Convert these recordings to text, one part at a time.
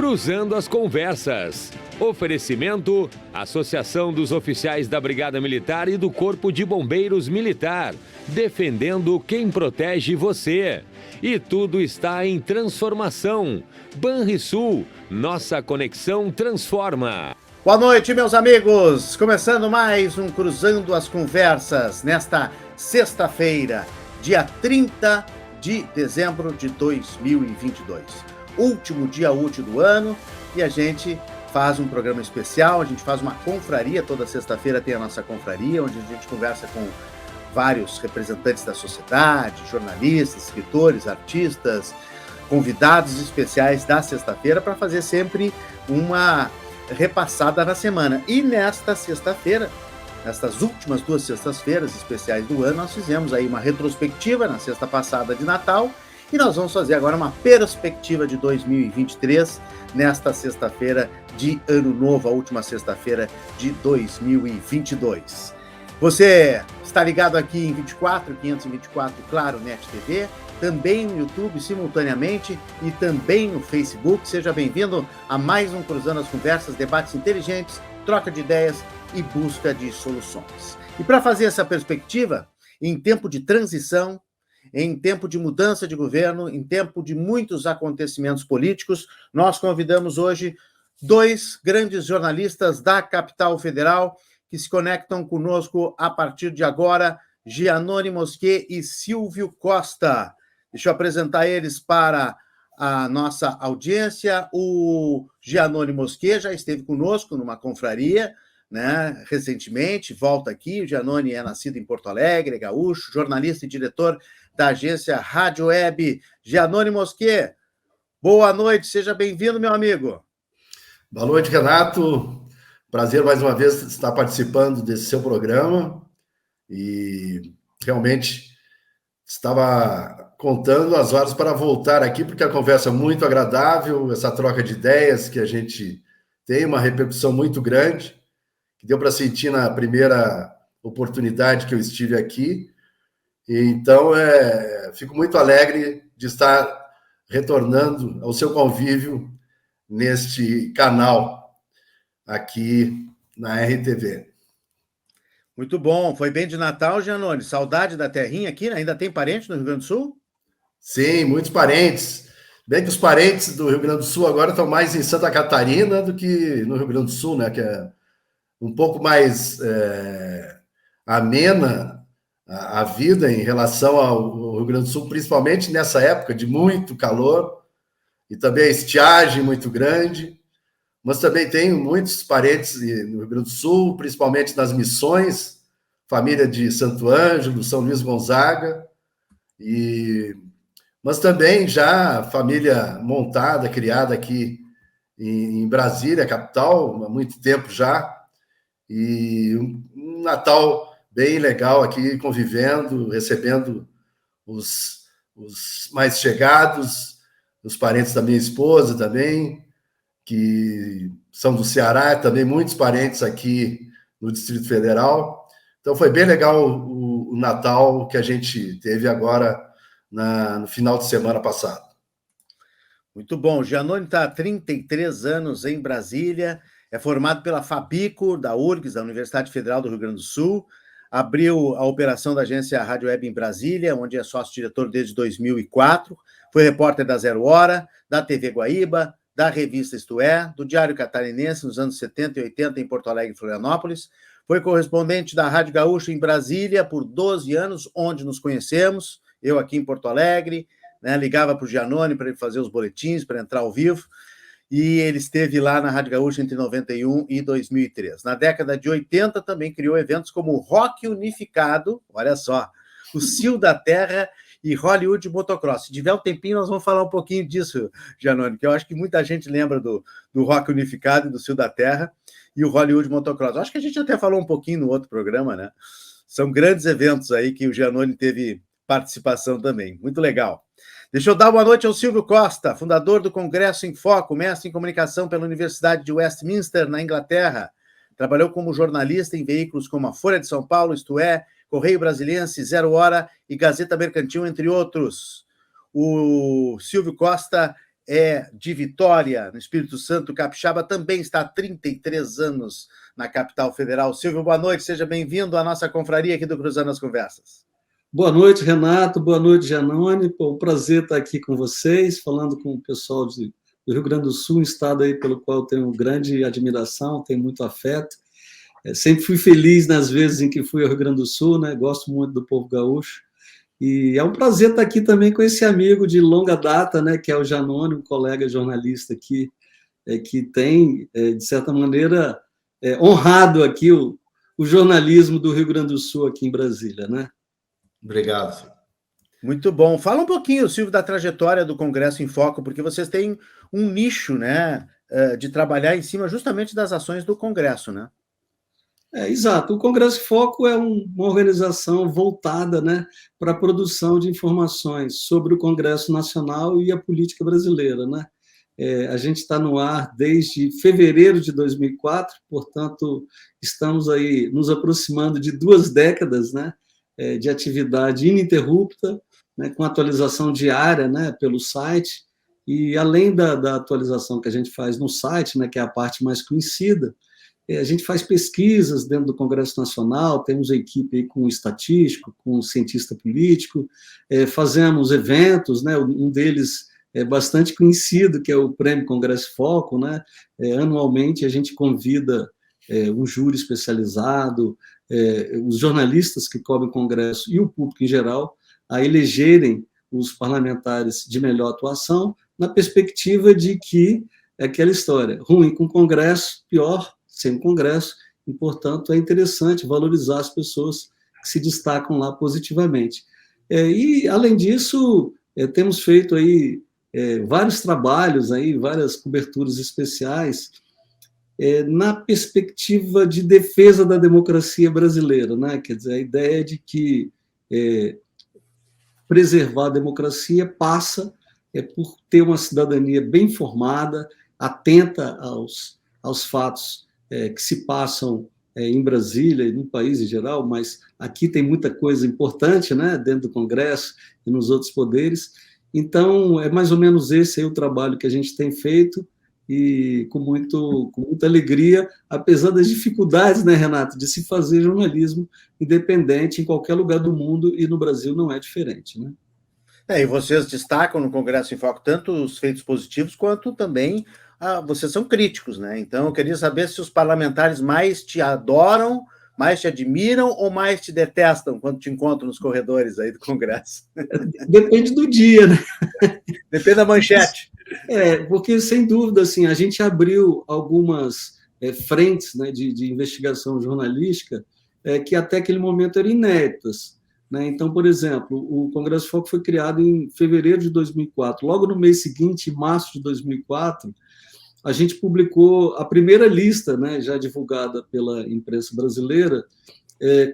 Cruzando as Conversas. Oferecimento: Associação dos Oficiais da Brigada Militar e do Corpo de Bombeiros Militar, defendendo quem protege você. E tudo está em transformação. Banrisul, nossa conexão transforma. Boa noite, meus amigos. Começando mais um Cruzando as Conversas nesta sexta-feira, dia 30 de dezembro de 2022. Último dia útil do ano e a gente faz um programa especial, a gente faz uma confraria, toda sexta-feira tem a nossa confraria, onde a gente conversa com vários representantes da sociedade, jornalistas, escritores, artistas, convidados especiais da sexta-feira para fazer sempre uma repassada na semana. E nesta sexta-feira, nestas últimas duas sextas-feiras especiais do ano, nós fizemos aí uma retrospectiva na sexta passada de Natal e nós vamos fazer agora uma perspectiva de 2023 nesta sexta-feira de Ano Novo, a última sexta-feira de 2022. Você está ligado aqui em 524, Claro Net TV, também no YouTube simultaneamente e também no Facebook. Seja bem-vindo a mais um Cruzando as Conversas, debates inteligentes, troca de ideias e busca de soluções. E para fazer essa perspectiva, em tempo de transição, em tempo de mudança de governo, em tempo de muitos acontecimentos políticos, nós convidamos hoje dois grandes jornalistas da capital federal que se conectam conosco a partir de agora, Giannone Mosquet e Silvio Costa. Deixa eu apresentar eles para a nossa audiência. O Giannone Mosquet já esteve conosco numa confraria, né, recentemente, volta aqui. O Giannone é nascido em Porto Alegre, é gaúcho, jornalista e diretor da agência Rádio Web. Giannone Mosquet, boa noite, seja bem-vindo, meu amigo. Boa noite, Renato. Prazer mais uma vez estar participando desse seu programa e realmente estava contando as horas para voltar aqui, porque a conversa é muito agradável, essa troca de ideias que a gente tem, uma repercussão muito grande, que deu para sentir na primeira oportunidade que eu estive aqui. E então, fico muito alegre de estar retornando ao seu convívio neste canal aqui na RTV. Muito bom. Foi bem de Natal, Giannone? Saudade da terrinha aqui? Ainda tem parente no Rio Grande do Sul? Sim, muitos parentes. Bem que os parentes do Rio Grande do Sul agora estão mais em Santa Catarina do que no Rio Grande do Sul, né? Que é um pouco mais amena a vida em relação ao Rio Grande do Sul, principalmente nessa época de muito calor e também a estiagem muito grande. Mas também tenho muitos parentes no Rio Grande do Sul, principalmente nas Missões, família de Santo Ângelo, São Luís Gonzaga, mas também já família montada, criada aqui em Brasília, capital, há muito tempo já, e um Natal bem legal aqui, convivendo, recebendo os mais chegados, os parentes da minha esposa também, que são do Ceará, também muitos parentes aqui no Distrito Federal. Então foi bem legal o Natal que a gente teve agora no final de semana passado. Muito bom. O Giannone está há 33 anos em Brasília, é formado pela Fabico, da URGS, da Universidade Federal do Rio Grande do Sul, abriu a operação da agência Rádio Web em Brasília, onde é sócio-diretor desde 2004, foi repórter da Zero Hora, da TV Guaíba, da revista Isto É, do Diário Catarinense nos anos 70 e 80 em Porto Alegre e Florianópolis, foi correspondente da Rádio Gaúcha em Brasília por 12 anos, onde nos conhecemos, eu aqui em Porto Alegre, né, ligava para o Giannone para ele fazer os boletins, para entrar ao vivo, e ele esteve lá na Rádio Gaúcha entre 91 e 2003. Na década de 80 também criou eventos como o Rock Unificado, olha só, o Cio da Terra e Hollywood Motocross. Se tiver um tempinho, nós vamos falar um pouquinho disso, Giannone, que eu acho que muita gente lembra do Rock Unificado e do Cio da Terra e o Hollywood Motocross. Acho que a gente até falou um pouquinho no outro programa, né? São grandes eventos aí que o Giannone teve participação também. Muito legal. Deixa eu dar boa noite ao Silvio Costa, fundador do Congresso em Foco, mestre em comunicação pela Universidade de Westminster, na Inglaterra. Trabalhou como jornalista em veículos como a Folha de São Paulo, Isto É, Correio Brasiliense, Zero Hora e Gazeta Mercantil, entre outros. O Silvio Costa é de Vitória, no Espírito Santo, capixaba, também está há 33 anos na capital federal. Silvio, boa noite, seja bem-vindo à nossa confraria aqui do Cruzando as Conversas. Boa noite, Renato, boa noite, Giannone. Um prazer estar aqui com vocês, falando com o pessoal do Rio Grande do Sul, um estado aí pelo qual eu tenho grande admiração, tenho muito afeto. Sempre fui feliz nas vezes em que fui ao Rio Grande do Sul, né? Gosto muito do povo gaúcho. E é um prazer estar aqui também com esse amigo de longa data, né? Que é o Giannone, um colega jornalista aqui, que tem, de certa maneira, honrado aqui o jornalismo do Rio Grande do Sul aqui em Brasília, né? Obrigado. Muito bom. Fala um pouquinho, Silvio, da trajetória do Congresso em Foco, porque vocês têm um nicho, né, de trabalhar em cima justamente das ações do Congresso, né? Exato. O Congresso em Foco é uma organização voltada, né, para a produção de informações sobre o Congresso Nacional e a política brasileira, né? A gente está no ar desde fevereiro de 2004, portanto, estamos aí nos aproximando de 2 décadas, né, de atividade ininterrupta, né, com atualização diária, né, pelo site, e além da atualização que a gente faz no site, né, que é a parte mais conhecida, a gente faz pesquisas dentro do Congresso Nacional, temos a equipe aí com estatístico, com cientista político, fazemos eventos, né, um deles é bastante conhecido, que é o Prêmio Congresso Foco, né, anualmente a gente convida um júri especializado, os jornalistas que cobrem o Congresso e o público em geral a elegerem os parlamentares de melhor atuação, na perspectiva de que é aquela história, ruim com o Congresso, pior sem o Congresso, e, portanto, é interessante valorizar as pessoas que se destacam lá positivamente. E, além disso, temos feito aí vários trabalhos, aí, várias coberturas especiais, na perspectiva de defesa da democracia brasileira, né? Quer dizer, a ideia de que preservar a democracia passa por ter uma cidadania bem formada, atenta aos fatos que se passam em Brasília e no país em geral, mas aqui tem muita coisa importante, né, dentro do Congresso e nos outros poderes. Então, é mais ou menos esse aí o trabalho que a gente tem feito, e com muita alegria, apesar das dificuldades, né, Renato, de se fazer jornalismo independente em qualquer lugar do mundo, e no Brasil não é diferente, né? E vocês destacam no Congresso em Foco tanto os feitos positivos quanto também vocês são críticos, né? Então eu queria saber se os parlamentares mais te adoram, mais te admiram ou mais te detestam quando te encontram nos corredores aí do Congresso. Depende do dia, né? Depende da manchete. Porque, sem dúvida, assim, a gente abriu algumas frentes, né, de investigação jornalística que até aquele momento eram inéditas, né? Então, por exemplo, o Congresso Foco foi criado em fevereiro de 2004. Logo no mês seguinte, em março de 2004, a gente publicou a primeira lista, né, já divulgada pela imprensa brasileira,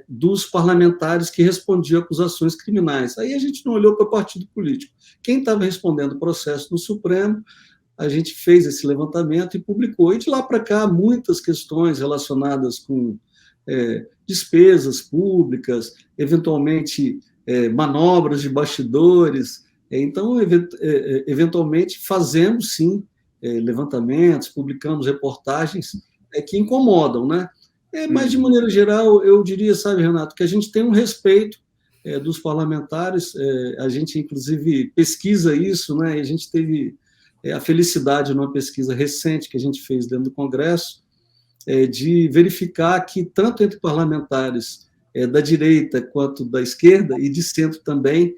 dos parlamentares que respondiam a acusações criminais. Aí a gente não olhou para o partido político. Quem estava respondendo o processo no Supremo, a gente fez esse levantamento e publicou. E de lá para cá, muitas questões relacionadas com despesas públicas, eventualmente manobras de bastidores. Então, eventualmente, fazemos, sim, levantamentos, publicamos reportagens que incomodam, né? Mas, de maneira geral, eu diria, sabe, Renato, que a gente tem um respeito dos parlamentares, a gente, inclusive, pesquisa isso, né? E a gente teve a felicidade, numa pesquisa recente que a gente fez dentro do Congresso, de verificar que, tanto entre parlamentares da direita quanto da esquerda, e de centro também,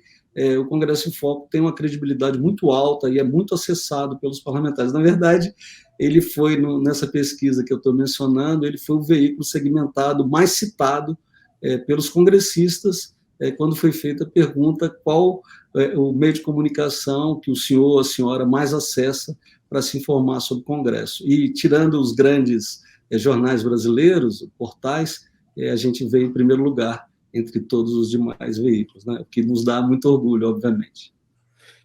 o Congresso em Foco tem uma credibilidade muito alta e é muito acessado pelos parlamentares. Na verdade, ele foi, nessa pesquisa que eu estou mencionando, ele foi o veículo segmentado mais citado pelos congressistas quando foi feita a pergunta qual o meio de comunicação que o senhor ou a senhora mais acessa para se informar sobre o Congresso. E, tirando os grandes jornais brasileiros, portais, a gente veio em primeiro lugar entre todos os demais veículos, né? O que nos dá muito orgulho, obviamente.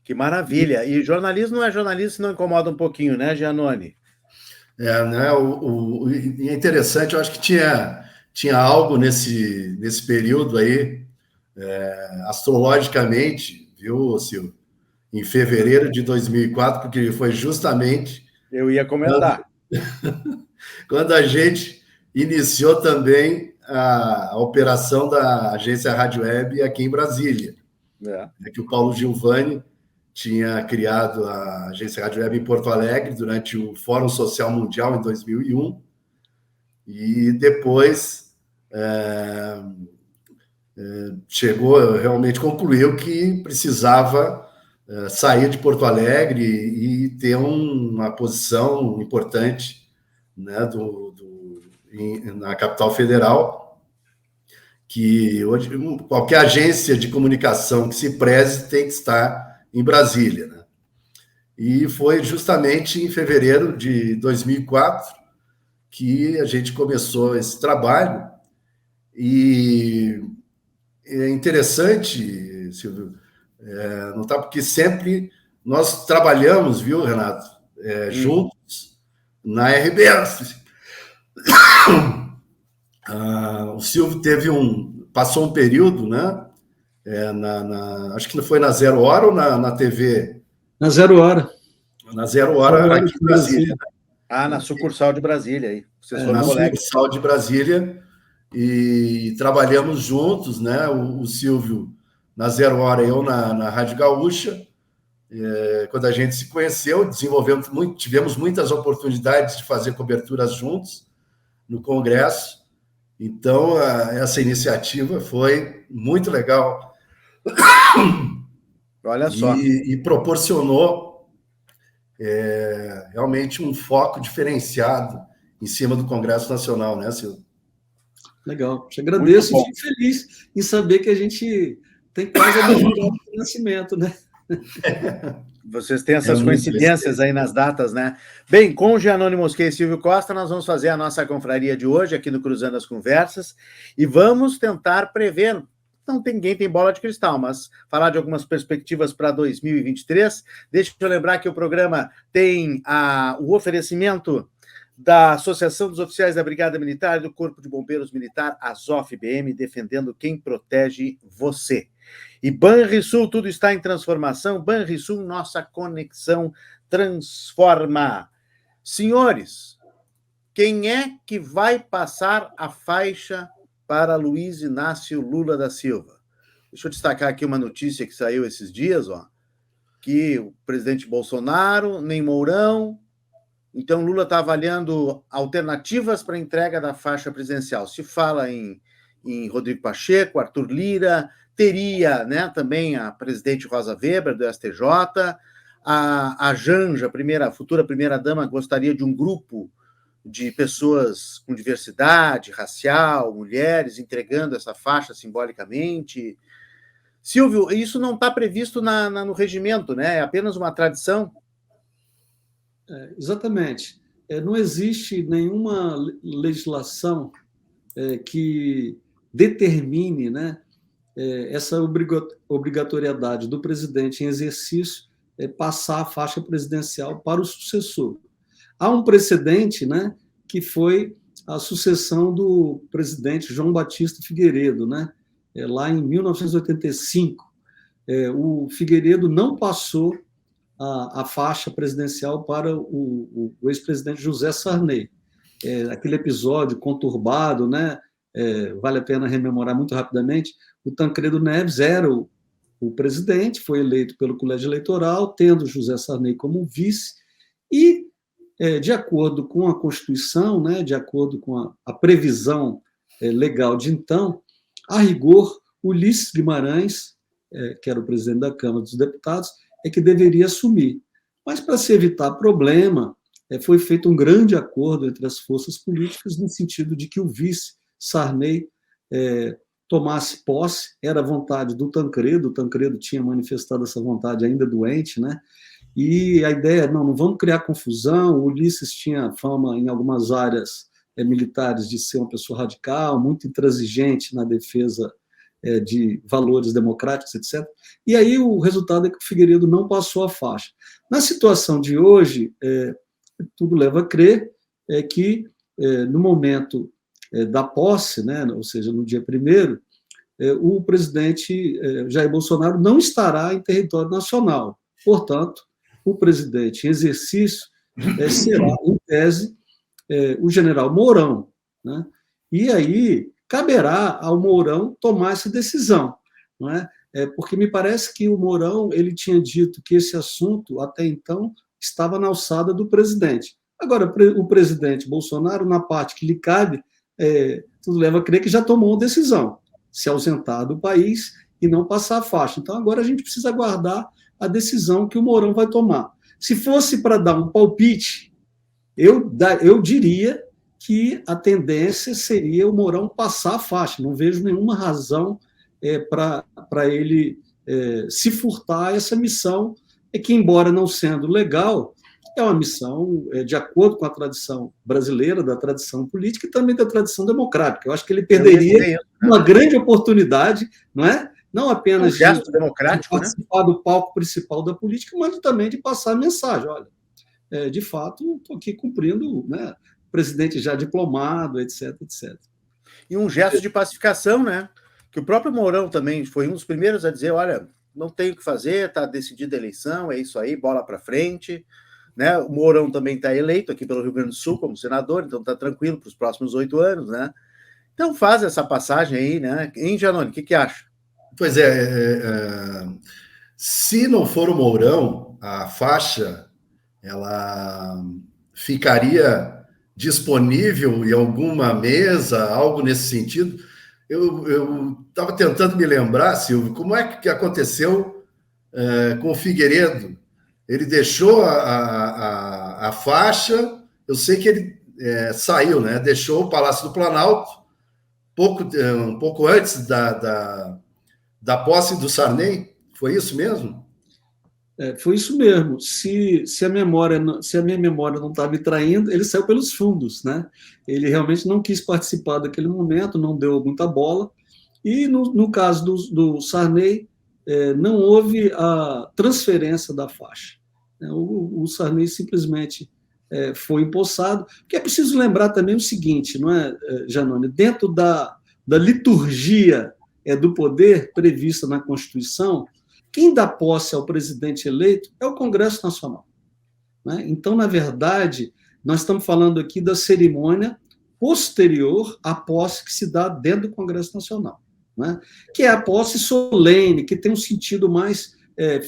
Que maravilha! E jornalismo não é jornalismo se não incomoda um pouquinho, né, Giannone? Né, é interessante, eu acho que tinha algo nesse período aí, astrologicamente, viu, Silvio, em fevereiro de 2004, porque foi justamente... Eu ia comentar. Quando a gente iniciou também a operação da agência Rádio Web aqui em Brasília. É que o Paulo Gilvani tinha criado a agência Rádio Web em Porto Alegre durante o Fórum Social Mundial em 2001 e depois realmente concluiu que precisava sair de Porto Alegre e ter uma posição importante, né, na capital federal, que hoje qualquer agência de comunicação que se preze tem que estar em Brasília, né? E foi justamente em fevereiro de 2004 que a gente começou esse trabalho, e é interessante, Silvio, notar, porque sempre nós trabalhamos, viu, Renato, juntos na RBS. O Silvio passou um período, né? Acho que foi na Zero Hora ou na TV? Na Zero Hora. Na Zero Hora, aqui em Brasília. Na sucursal de Brasília. Aí. Na sucursal de Brasília. E trabalhamos juntos, né? O Silvio na Zero Hora e eu na Rádio Gaúcha. Quando a gente se conheceu, tivemos muitas oportunidades de fazer coberturas juntos no Congresso. Então, essa iniciativa foi muito legal. Olha só. E proporcionou realmente um foco diferenciado em cima do Congresso Nacional, né, Silvio? Legal. Te agradeço e fico feliz em saber que a gente tem quase a mesma data de nascimento, né? Vocês têm essas coincidências aí nas datas, né? Bem, com o Giannone Mosquet e Silvio Costa, nós vamos fazer a nossa confraria de hoje aqui no Cruzando as Conversas e vamos tentar prever. Ninguém tem bola de cristal, mas falar de algumas perspectivas para 2023. Deixa eu lembrar que o programa tem o oferecimento da Associação dos Oficiais da Brigada Militar e do Corpo de Bombeiros Militar, ASOF-BM, defendendo quem protege você. E Banrisul, tudo está em transformação. Banrisul, nossa conexão transforma. Senhores, quem é que vai passar a faixa para Luiz Inácio Lula da Silva? Deixa eu destacar aqui uma notícia que saiu esses dias, que o presidente Bolsonaro, nem Mourão. Então, Lula está avaliando alternativas para a entrega da faixa presidencial. Se fala em Rodrigo Pacheco, Arthur Lira, teria, né, também a presidente Rosa Weber, do STJ, a Janja, futura primeira-dama, gostaria de um grupo de pessoas com diversidade racial, mulheres, entregando essa faixa simbolicamente. Silvio, isso não está previsto no regimento, né? É apenas uma tradição? Exatamente. Não existe nenhuma legislação que determine, né, essa obrigatoriedade do presidente em exercício passar a faixa presidencial para o sucessor. Há um precedente, né, que foi a sucessão do presidente João Batista Figueiredo, né, lá em 1985. O Figueiredo não passou a faixa presidencial para o ex-presidente José Sarney. Aquele episódio conturbado, né? Vale a pena rememorar muito rapidamente. O Tancredo Neves era o presidente, foi eleito pelo colégio eleitoral, tendo José Sarney como vice, e, de acordo com a Constituição, né, de acordo com a previsão legal de então, a rigor, Ulisses Guimarães, que era o presidente da Câmara dos Deputados, que deveria assumir. Mas, para se evitar problema, foi feito um grande acordo entre as forças políticas no sentido de que o vice, Sarney, tomasse posse. Era a vontade do Tancredo. O Tancredo tinha manifestado essa vontade ainda doente, né? E a ideia, não vamos criar confusão. O Ulisses tinha fama em algumas áreas militares de ser uma pessoa radical, muito intransigente na defesa de valores democráticos, etc. E aí o resultado é que o Figueiredo não passou a faixa. Na situação de hoje, tudo leva a crer que, no momento da posse, né, ou seja, no dia 1º, o presidente Jair Bolsonaro não estará em território nacional. Portanto, o presidente em exercício será, em tese, o general Mourão, né? E aí caberá ao Mourão tomar essa decisão, não é? Porque me parece que o Mourão ele tinha dito que esse assunto, até então, estava na alçada do presidente. Agora, o presidente Bolsonaro, na parte que lhe cabe, tudo leva a crer que já tomou uma decisão, se ausentar do país e não passar a faixa. Então, agora a gente precisa aguardar a decisão que o Mourão vai tomar. Se fosse para dar um palpite, eu diria que a tendência seria o Mourão passar a faixa. Não vejo nenhuma razão para ele se furtar a essa missão, que, embora não sendo legal, é uma missão de acordo com a tradição brasileira, da tradição política e também da tradição democrática. Eu acho que ele perderia uma grande oportunidade, não é? Não apenas de participar do palco principal da política, mas também de passar a mensagem. Olha, de fato, estou aqui cumprindo, né? O presidente já diplomado, etc, etc. E um gesto de pacificação, né? Que o próprio Mourão também foi um dos primeiros a dizer, olha, não tem o que fazer, está decidida a eleição, é isso aí, bola para frente. Né? O Mourão também está eleito aqui pelo Rio Grande do Sul como senador, então está tranquilo para os próximos 8 anos, né? Então faz essa passagem aí, né? Hein, Giannone, o que acha? Pois se não for o Mourão, a faixa ela ficaria disponível em alguma mesa, algo nesse sentido. Eu estava tentando me lembrar, Silvio, como é que aconteceu com o Figueiredo. Ele deixou a faixa, eu sei que ele saiu, né? Deixou o Palácio do Planalto um pouco antes da posse do Sarney. Foi isso mesmo? Foi isso mesmo. Se a minha memória não está me traindo, ele saiu pelos fundos, né? Ele realmente não quis participar daquele momento, não deu muita bola. E no caso do Sarney, não houve a transferência da faixa. O Sarney simplesmente foi empossado. Porque é preciso lembrar também o seguinte, não é, Giannone? Dentro da liturgia do poder prevista na Constituição, quem dá posse ao presidente eleito é o Congresso Nacional. Né? Então, na verdade, nós estamos falando aqui da cerimônia posterior à posse que se dá dentro do Congresso Nacional, né? Que é a posse solene, que tem um sentido mais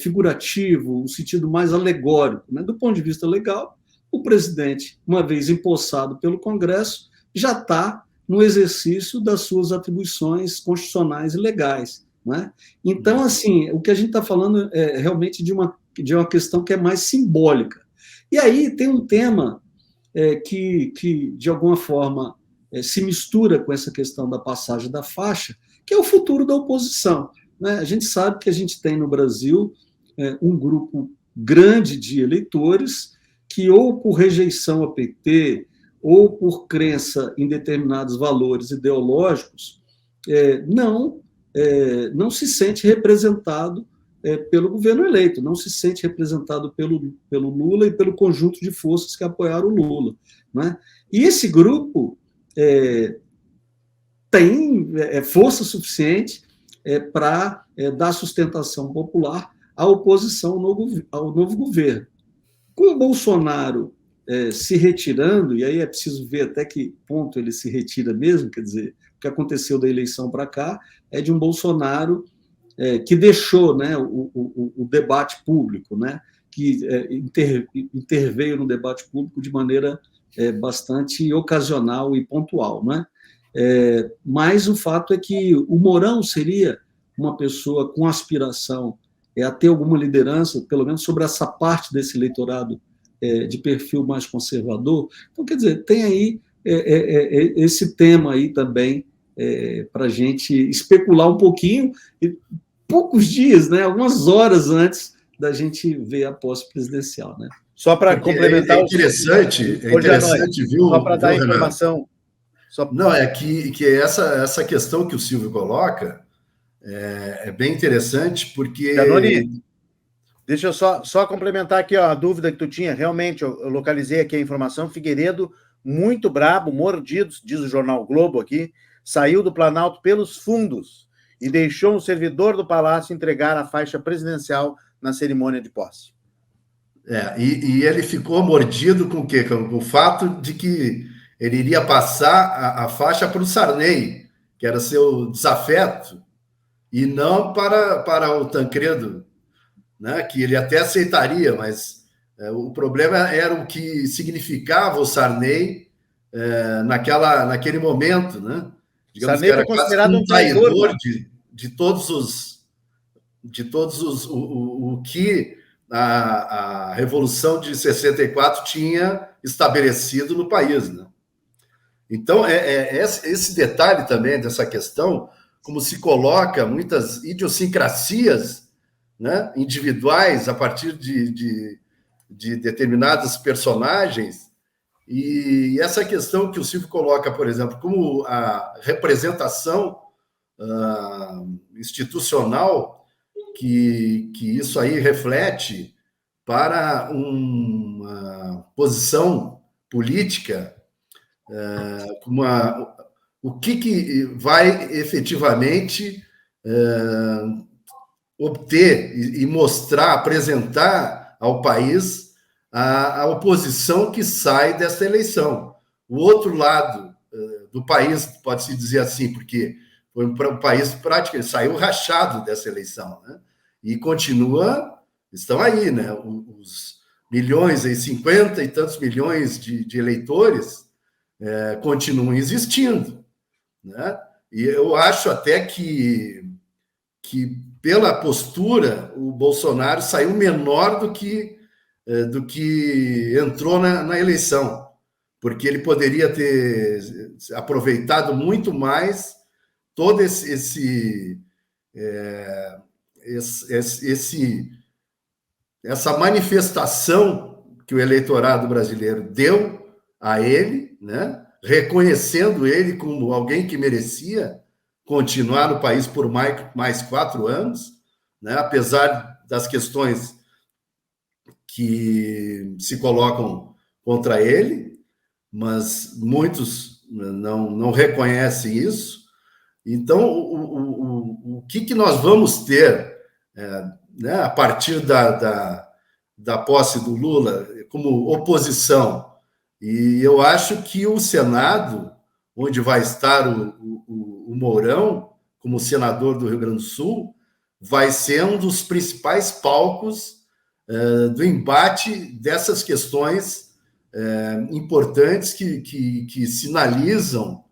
figurativo, um sentido mais alegórico. Né? Do ponto de vista legal, o presidente, uma vez empossado pelo Congresso, já está no exercício das suas atribuições constitucionais e legais. Né? Então, assim, o que a gente está falando é realmente de uma questão que é mais simbólica. E aí tem um tema que, de alguma forma, se mistura com essa questão da passagem da faixa, que é o futuro da oposição. Né? A gente sabe que a gente tem no Brasil um grupo grande de eleitores que, ou por rejeição ao PT, ou por crença em determinados valores ideológicos, não se sente representado pelo governo eleito, não se sente representado pelo Lula e pelo conjunto de forças que apoiaram o Lula. Né? E esse grupo tem força suficiente para dar sustentação popular à oposição ao novo governo. Com o Bolsonaro se retirando, e aí é preciso ver até que ponto ele se retira mesmo, quer dizer, o que aconteceu da eleição para cá é de um Bolsonaro que deixou, né, o debate público, né, que interveio no debate público de maneira bastante ocasional e pontual. Né? Mas o fato é que o Mourão seria uma pessoa com aspiração a ter alguma liderança, pelo menos sobre essa parte desse eleitorado de perfil mais conservador. Então, quer dizer, tem aí esse tema aí também para a gente especular um pouquinho, poucos dias, né, algumas horas antes da gente ver a posse presidencial. Né? Só para complementar... É interessante, viu? Só para dar informação. Não, é que essa questão que o Silvio coloca é bem interessante, porque... Giannone, deixa eu só complementar aqui a dúvida que tu tinha. Realmente, eu localizei aqui a informação. Figueiredo, muito brabo, mordido, diz o jornal Globo aqui, saiu do Planalto pelos fundos e deixou um servidor do Palácio entregar a faixa presidencial na cerimônia de posse. E ele ficou mordido com o quê? Com o fato de que ele iria passar a faixa para o Sarney, que era seu desafeto, e não para o Tancredo, né? Que ele até aceitaria, mas o problema era o que significava o Sarney naquele momento, né? Digamos Sarney que era foi considerado um traidor, né? de todos o que a Revolução de 64 tinha estabelecido no país, né? Então, esse detalhe também dessa questão, como se coloca muitas idiosincrasias, né, individuais a partir de determinados personagens, e essa questão que o Silvio coloca, por exemplo, como a representação institucional que isso aí reflete para uma posição política, o que vai efetivamente obter e mostrar, apresentar ao país a oposição que sai dessa eleição. O outro lado do país, pode-se dizer assim, porque foi um país praticamente saiu rachado dessa eleição, né? E estão aí, né? Os milhões, 50 e tantos milhões de eleitores continuam existindo, né? E eu acho até que pela postura o Bolsonaro saiu menor do que entrou na eleição, porque ele poderia ter aproveitado muito mais todo essa manifestação que o eleitorado brasileiro deu a ele, né? Reconhecendo ele como alguém que merecia continuar no país por mais 4 anos, né? Apesar das questões que se colocam contra ele, mas muitos não reconhecem isso. Então, o que nós vamos ter né, a partir da posse do Lula como oposição? E eu acho que o Senado, onde vai estar o Mourão, como senador do Rio Grande do Sul, vai ser um dos principais palcos do embate dessas questões importantes que sinalizam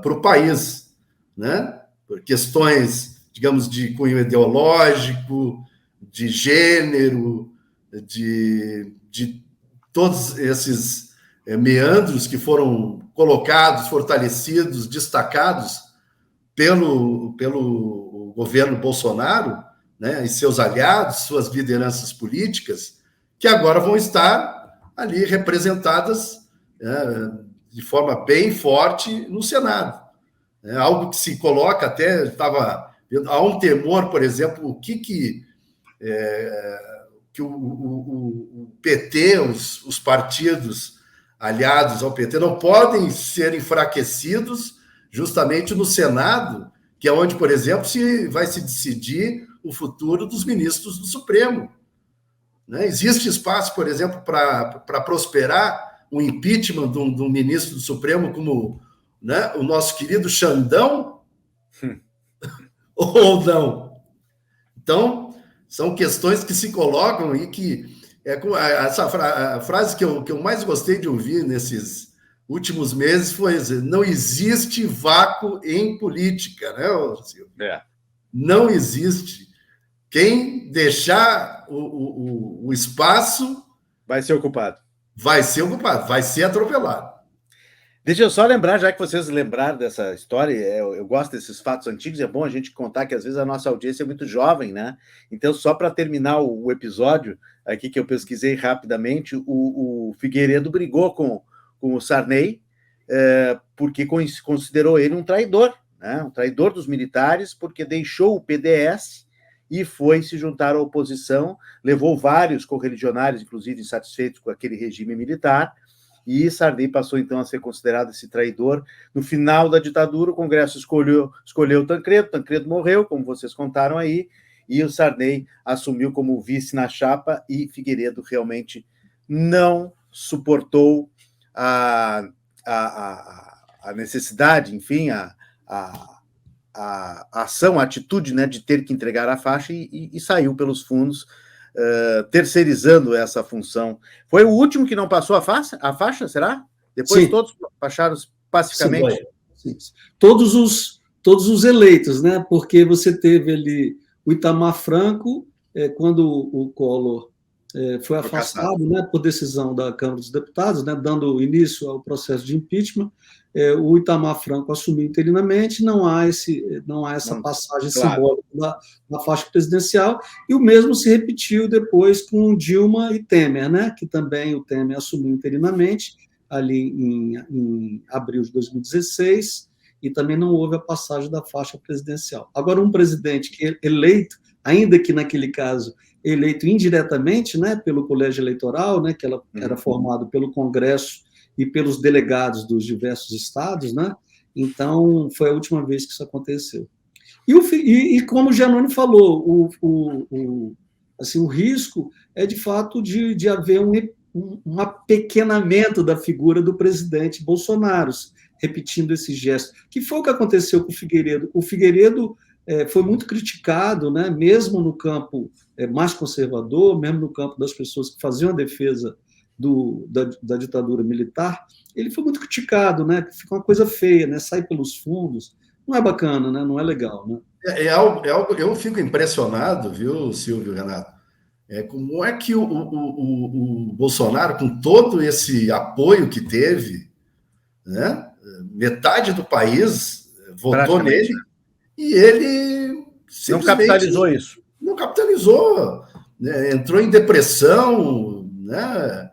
para o país, né? Por questões, digamos, de cunho ideológico, de gênero, de todos esses meandros que foram colocados, fortalecidos, destacados pelo governo Bolsonaro, né, e seus aliados, suas lideranças políticas, que agora vão estar ali representadas de forma bem forte no Senado. Algo que se coloca até, há um temor, por exemplo, o que o PT, os partidos aliados ao PT, não podem ser enfraquecidos justamente no Senado, que é onde, por exemplo, vai se decidir o futuro dos ministros do Supremo. Né? Existe espaço, por exemplo, para prosperar o impeachment de um ministro do Supremo como, né, o nosso querido Xandão? Ou não? Então, são questões que se colocam e que a frase que eu mais gostei de ouvir nesses últimos meses foi dizer, não existe vácuo em política, né, Silvio? Não existe. Quem deixar o espaço vai ser ocupado. Vai ser atropelado. Deixa eu só lembrar, já que vocês lembraram dessa história, eu gosto desses fatos antigos, é bom a gente contar que às vezes a nossa audiência é muito jovem, né? Então, só para terminar o episódio aqui que eu pesquisei rapidamente, o Figueiredo brigou com o Sarney, porque considerou ele um traidor, né? Um traidor dos militares, porque deixou o PDS e foi se juntar à oposição, levou vários correligionários, inclusive insatisfeitos com aquele regime militar, e Sarney passou, então, a ser considerado esse traidor. No final da ditadura, o Congresso escolheu Tancredo morreu, como vocês contaram aí, e o Sarney assumiu como vice na chapa, e Figueiredo realmente não suportou a necessidade, enfim, a ação, a atitude, né, de ter que entregar a faixa e saiu pelos fundos, terceirizando essa função. Foi o último que não passou a faixa, será? Depois sim, todos passaram pacificamente? Sim. Todos os eleitos, né? Porque você teve ali o Itamar Franco, quando o Collor foi afastado, né, por decisão da Câmara dos Deputados, né, dando início ao processo de impeachment, o Itamar Franco assumiu interinamente, não há essa passagem simbólica da faixa presidencial, e o mesmo se repetiu depois com Dilma e Temer, né, que também o Temer assumiu interinamente, ali em abril de 2016, e também não houve a passagem da faixa presidencial. Agora, um presidente que é eleito, ainda que naquele caso eleito indiretamente, né, pelo colégio eleitoral, né, que ela era formado pelo Congresso e pelos delegados dos diversos estados, né? Então, foi a última vez que isso aconteceu. E como o Giannone falou, o risco é, de fato, de haver um apequenamento da figura do presidente Bolsonaro, repetindo esse gesto, que foi o que aconteceu com o Figueiredo. O Figueiredo foi muito criticado, né, mesmo no campo mais conservador, mesmo no campo das pessoas que faziam a defesa da ditadura militar, ele foi muito criticado, né, que fica uma coisa feia, né, sair pelos fundos, não é bacana, né, não é legal. Né? Eu fico impressionado, viu, Silvio, Renato, como é que o Bolsonaro, com todo esse apoio que teve, né, metade do país votou nele, e ele não capitalizou isso. Não capitalizou, né, entrou em depressão, né,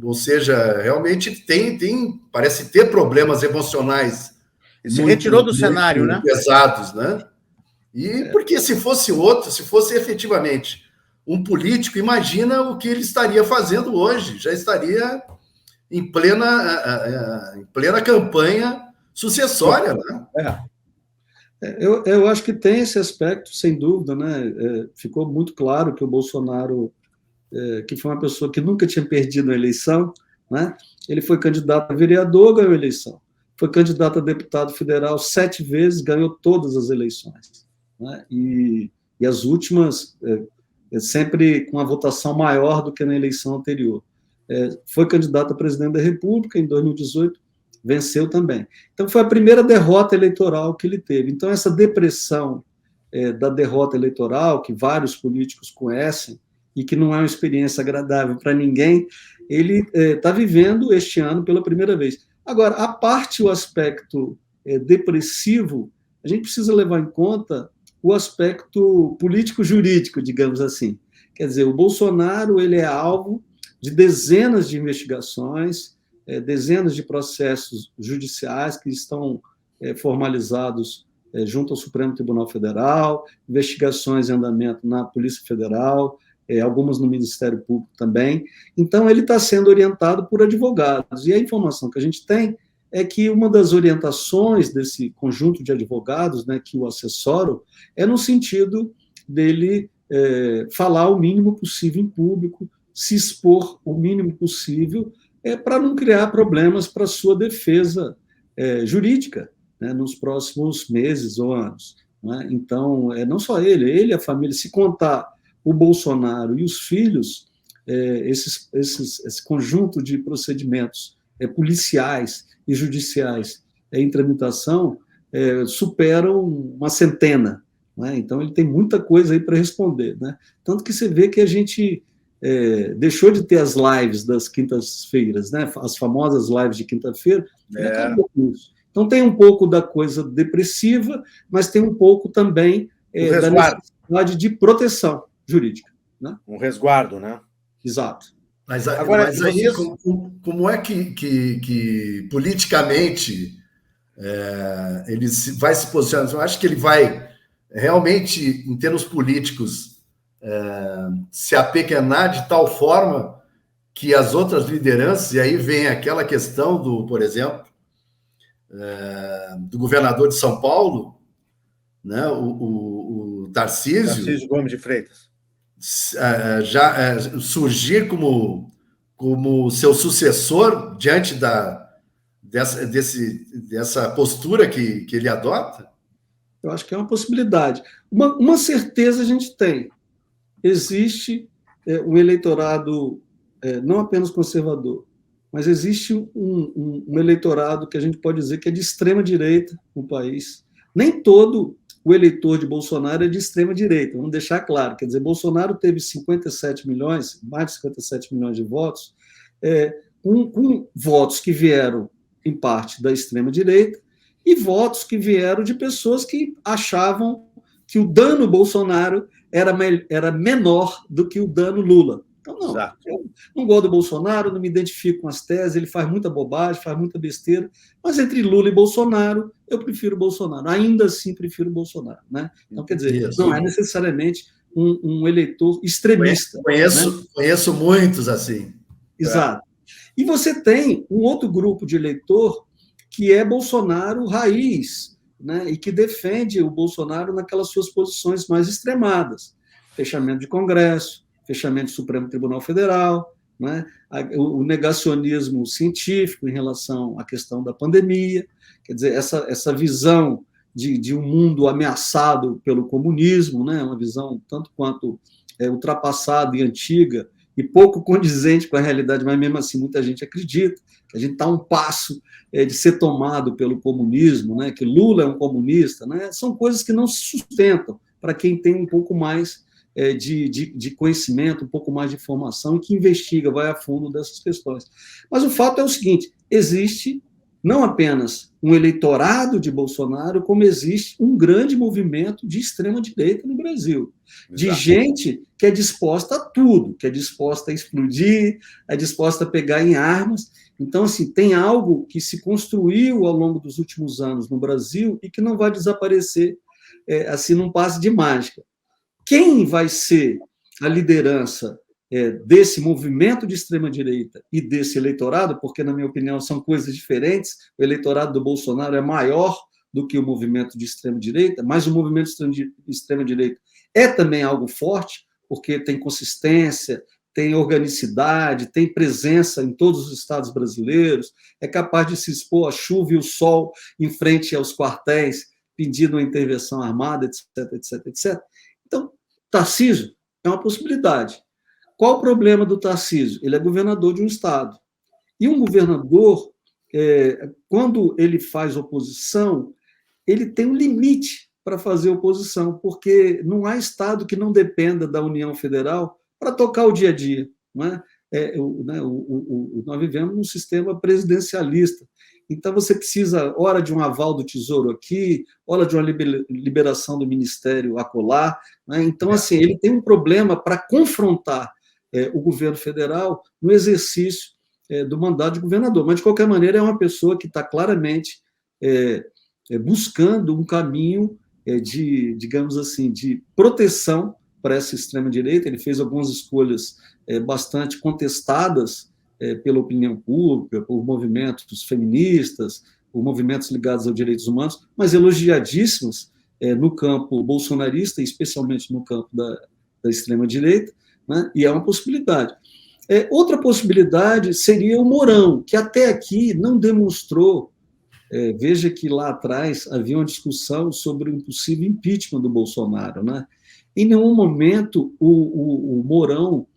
ou seja, realmente parece ter problemas emocionais. Ele se retirou do cenário, né? Pesados, né? E porque se fosse efetivamente um político, imagina o que ele estaria fazendo hoje, já estaria em plena campanha sucessória, né? Eu acho que tem esse aspecto, sem dúvida, né? Ficou muito claro que o Bolsonaro, que foi uma pessoa que nunca tinha perdido a eleição, né? Ele foi candidato a vereador, ganhou a eleição. Foi candidato a deputado federal 7 vezes, ganhou todas as eleições. Né? E as últimas, sempre com uma votação maior do que na eleição anterior. Foi candidato a presidente da República em 2018, venceu também. Então, foi a primeira derrota eleitoral que ele teve. Então, essa depressão da derrota eleitoral, que vários políticos conhecem, e que não é uma experiência agradável para ninguém, ele está vivendo este ano pela primeira vez. Agora, a parte o aspecto depressivo, a gente precisa levar em conta o aspecto político-jurídico, digamos assim. Quer dizer, o Bolsonaro ele é alvo de dezenas de investigações, dezenas de processos judiciais que estão formalizados junto ao Supremo Tribunal Federal, investigações em andamento na Polícia Federal, algumas no Ministério Público também. Então, ele está sendo orientado por advogados. E a informação que a gente tem é que uma das orientações desse conjunto de advogados, né, que o assessoram, é no sentido dele falar o mínimo possível em público, se expor o mínimo possível, para não criar problemas para a sua defesa jurídica, né, nos próximos meses ou anos. Né? Então, não só ele e a família, se contar o Bolsonaro e os filhos, esse conjunto de procedimentos policiais e judiciais em tramitação superam uma centena. Né? Então, ele tem muita coisa aí para responder. Né? Tanto que você vê que a gente deixou de ter as lives das quintas-feiras, né? As famosas lives de quinta-feira, acabou com isso. Então, tem um pouco da coisa depressiva, mas tem um pouco também da necessidade de proteção jurídica. Né? Um resguardo, né? Exato. Mas aí, como é que politicamente ele vai se posicionar? Eu acho que ele vai realmente, em termos políticos, se apequenar de tal forma que as outras lideranças, e aí vem aquela questão por exemplo, do governador de São Paulo, né, o Tarcísio Gomes de Freitas já surgir como seu sucessor diante dessa postura que ele adota? Eu acho que é uma possibilidade. Uma certeza a gente tem. Existe um eleitorado não apenas conservador, mas existe um eleitorado que a gente pode dizer que é de extrema-direita no país. Nem todo o eleitor de Bolsonaro é de extrema-direita, vamos deixar claro. Quer dizer, Bolsonaro teve 57 milhões, mais de 57 milhões de votos, com votos que vieram, em parte, da extrema-direita, e votos que vieram de pessoas que achavam que o dano Bolsonaro era menor do que o dano Lula. Então, não, exato. Eu não gosto do Bolsonaro, não me identifico com as teses, ele faz muita bobagem, faz muita besteira, mas entre Lula e Bolsonaro, eu prefiro Bolsonaro. Ainda assim, prefiro Bolsonaro. Né? Então, quer dizer, não é necessariamente um eleitor extremista. Conheço muitos assim. Exato. E você tem um outro grupo de eleitor que é Bolsonaro raiz, né, e que defende o Bolsonaro naquelas suas posições mais extremadas. Fechamento de Congresso, fechamento do Supremo Tribunal Federal, né, o negacionismo científico em relação à questão da pandemia, quer dizer, essa visão de um mundo ameaçado pelo comunismo, né, uma visão tanto quanto ultrapassada e antiga, e pouco condizente com a realidade, mas mesmo assim muita gente acredita que a gente está a um passo de ser tomado pelo comunismo, né? Que Lula é um comunista, né? São coisas que não se sustentam para quem tem um pouco mais de conhecimento, um pouco mais de informação e que investiga, vai a fundo dessas questões. Mas o fato é o seguinte, existe não apenas um eleitorado de Bolsonaro, como existe um grande movimento de extrema-direita no Brasil, de gente que é disposta a tudo, que é disposta a explodir, é disposta a pegar em armas. Então, assim, tem algo que se construiu ao longo dos últimos anos no Brasil e que não vai desaparecer assim num passe de mágica. Quem vai ser a liderança desse movimento de extrema-direita e desse eleitorado, porque, na minha opinião, são coisas diferentes, o eleitorado do Bolsonaro é maior do que o movimento de extrema-direita, mas o movimento de extrema-direita é também algo forte, porque tem consistência, tem organicidade, tem presença em todos os estados brasileiros, é capaz de se expor à chuva e ao sol em frente aos quartéis, pedindo uma intervenção armada, etc, etc, etc. Então, Tarcísio é uma possibilidade. Qual o problema do Tarcísio? Ele é governador de um estado. E um governador, quando ele faz oposição, ele tem um limite para fazer oposição, porque não há estado que não dependa da União Federal para tocar o dia a dia. Não é? Nós vivemos num sistema presidencialista. Então, você precisa, ora, de um aval do Tesouro aqui, ora, de uma liberação do Ministério acolá. Né? Então, assim, ele tem um problema para confrontar o governo federal no exercício do mandato de governador. Mas, de qualquer maneira, é uma pessoa que está claramente buscando um caminho digamos assim, de proteção para essa extrema-direita. Ele fez algumas escolhas bastante contestadas pela opinião pública, por movimentos feministas, por movimentos ligados aos direitos humanos, mas elogiadíssimos no campo bolsonarista, especialmente no campo da extrema-direita, né? E é uma possibilidade. Outra possibilidade seria o Mourão, que até aqui não demonstrou. Veja que lá atrás havia uma discussão sobre o impossível impeachment do Bolsonaro. Né? Em nenhum momento o Mourão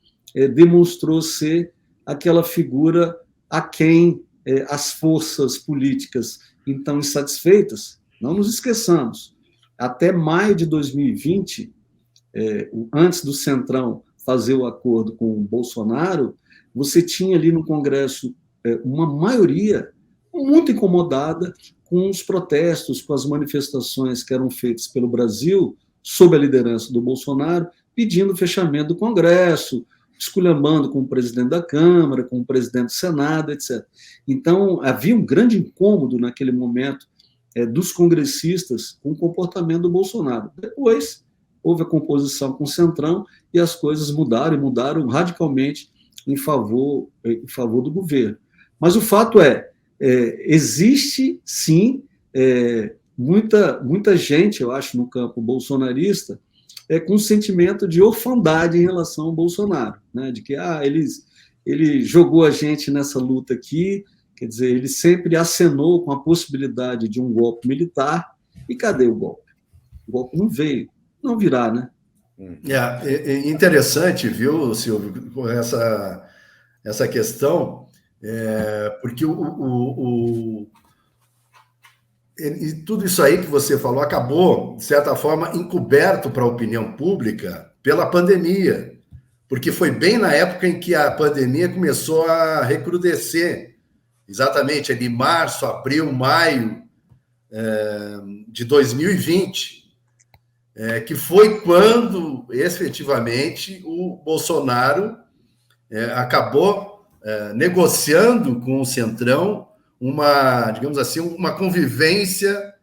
demonstrou ser aquela figura a quem as forças políticas então insatisfeitas, não nos esqueçamos, até maio de 2020, antes do Centrão fazer o acordo com o Bolsonaro, você tinha ali no Congresso uma maioria muito incomodada com os protestos, com as manifestações que eram feitas pelo Brasil, sob a liderança do Bolsonaro, pedindo o fechamento do Congresso, esculhambando com o presidente da Câmara, com o presidente do Senado, etc. Então, havia um grande incômodo naquele momento dos congressistas com o comportamento do Bolsonaro. Depois, houve a composição com o Centrão e as coisas mudaram, e mudaram radicalmente em favor do governo. Mas o fato existe, sim, muita gente, eu acho, no campo bolsonarista, com um sentimento de orfandade em relação ao Bolsonaro, né? De que ele jogou a gente nessa luta aqui, quer dizer, ele sempre acenou com a possibilidade de um golpe militar, e cadê o golpe? O golpe não veio, não virá, né? É interessante, viu, Silvio, com essa questão, porque e tudo isso aí que você falou acabou, de certa forma, encoberto para a opinião pública pela pandemia, porque foi bem na época em que a pandemia começou a recrudescer, exatamente ali março, abril, maio de 2020, que foi quando, efetivamente, o Bolsonaro acabou negociando com o Centrão digamos assim, uma convivência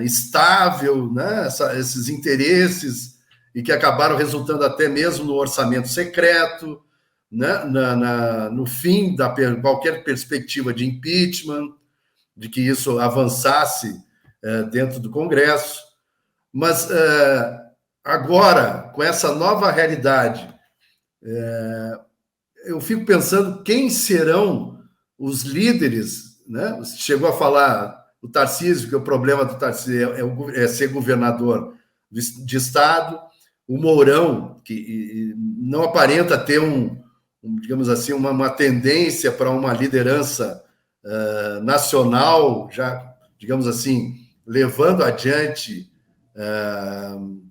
estável, né? Esses interesses, e que acabaram resultando até mesmo no orçamento secreto, né? No fim da qualquer perspectiva de impeachment, de que isso avançasse dentro do Congresso. Mas agora, com essa nova realidade, eu fico pensando quem serão os líderes, né? Chegou a falar o Tarcísio, que o problema do Tarcísio é ser governador de estado, o Mourão, que não aparenta ter digamos assim, uma tendência para uma liderança nacional, já, digamos assim, levando adiante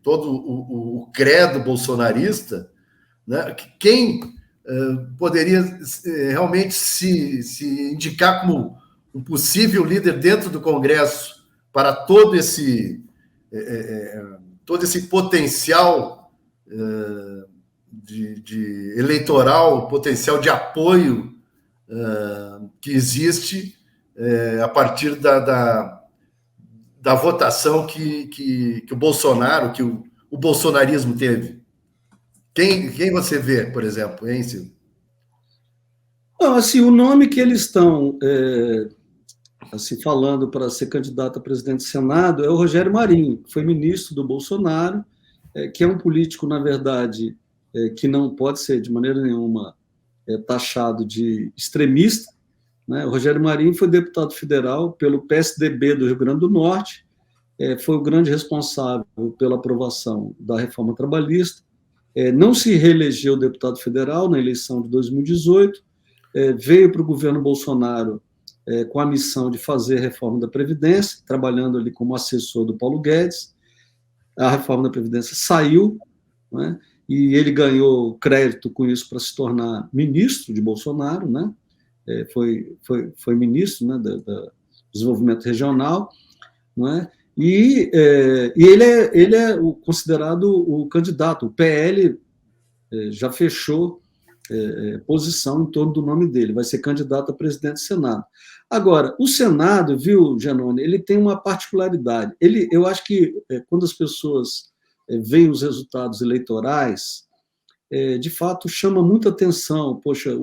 todo o credo bolsonarista, né? Quem poderia realmente se indicar como um possível líder dentro do Congresso para todo esse potencial de eleitoral, potencial de apoio que existe a partir da votação que o Bolsonaro, que o bolsonarismo teve. Quem você vê, por exemplo, hein, Silvio? Não, assim, o nome que eles estão assim, falando para ser candidato a presidente do Senado é o Rogério Marinho, que foi ministro do Bolsonaro, que é um político, na verdade, que não pode ser de maneira nenhuma taxado de extremista, né? O Rogério Marinho foi deputado federal pelo PSDB do Rio Grande do Norte, foi o grande responsável pela aprovação da reforma trabalhista, não se reelegeu deputado federal na eleição de 2018, veio para o governo Bolsonaro com a missão de fazer a reforma da Previdência, trabalhando ali como assessor do Paulo Guedes. A reforma da Previdência saiu, né, e ele ganhou crédito com isso para se tornar ministro de Bolsonaro, né, foi ministro, né, do desenvolvimento regional, né, e ele é considerado o candidato. O PL já fechou posição em torno do nome dele, vai ser candidato a presidente do Senado. Agora, o Senado, viu, Giannone, ele tem uma particularidade. Eu acho que quando as pessoas veem os resultados eleitorais, de fato chama muita atenção. Poxa,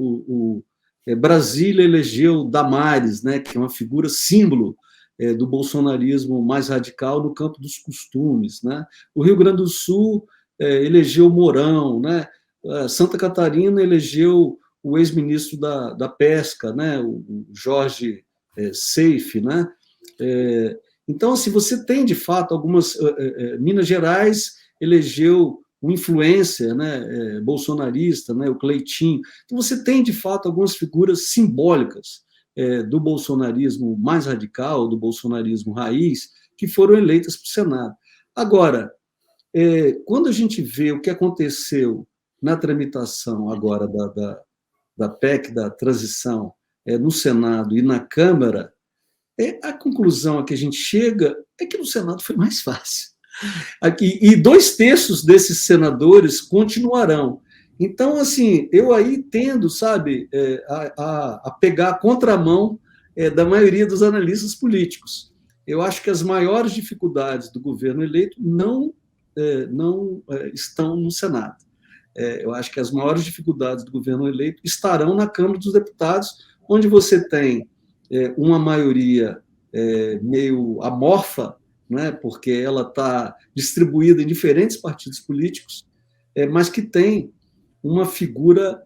Brasília elegeu Damares, né, que é uma figura símbolo do bolsonarismo mais radical no campo dos costumes, né? O Rio Grande do Sul elegeu Mourão, né? Santa Catarina elegeu o ex-ministro da Pesca, né? O Jorge Seife, né? Então, assim, você tem, de fato, algumas... Minas Gerais elegeu um influencer, né, bolsonarista, né, o Cleitinho. Então, você tem, de fato, algumas figuras simbólicas do bolsonarismo mais radical, do bolsonarismo raiz, que foram eleitas para o Senado. Agora, quando a gente vê o que aconteceu na tramitação agora da PEC, da transição, no Senado e na Câmara, a conclusão a que a gente chega é que no Senado foi mais fácil. E 2/3 desses senadores continuarão. Então, assim, eu aí tendo, sabe, a pegar a contramão da maioria dos analistas políticos. Eu acho que as maiores dificuldades do governo eleito não estão no Senado. Eu acho que as maiores dificuldades do governo eleito estarão na Câmara dos Deputados, onde você tem uma maioria meio amorfa né, porque ela está distribuída em diferentes partidos políticos, mas que tem uma figura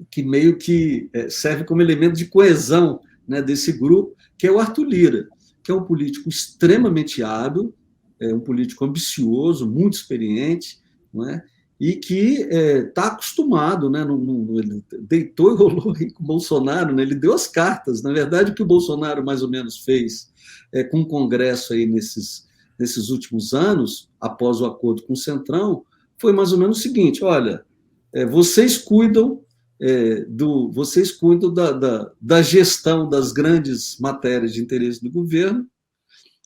que meio que serve como elemento de coesão, né, desse grupo, que é o Arthur Lira, que é um político extremamente hábil, um político ambicioso, muito experiente, não é? E que está acostumado, né? Ele deitou e rolou aí com o Bolsonaro, né? Ele deu as cartas. Na verdade, o que o Bolsonaro mais ou menos fez com o Congresso aí nesses últimos anos, após o acordo com o Centrão, foi mais ou menos o seguinte: olha, vocês cuidam da gestão das grandes matérias de interesse do governo,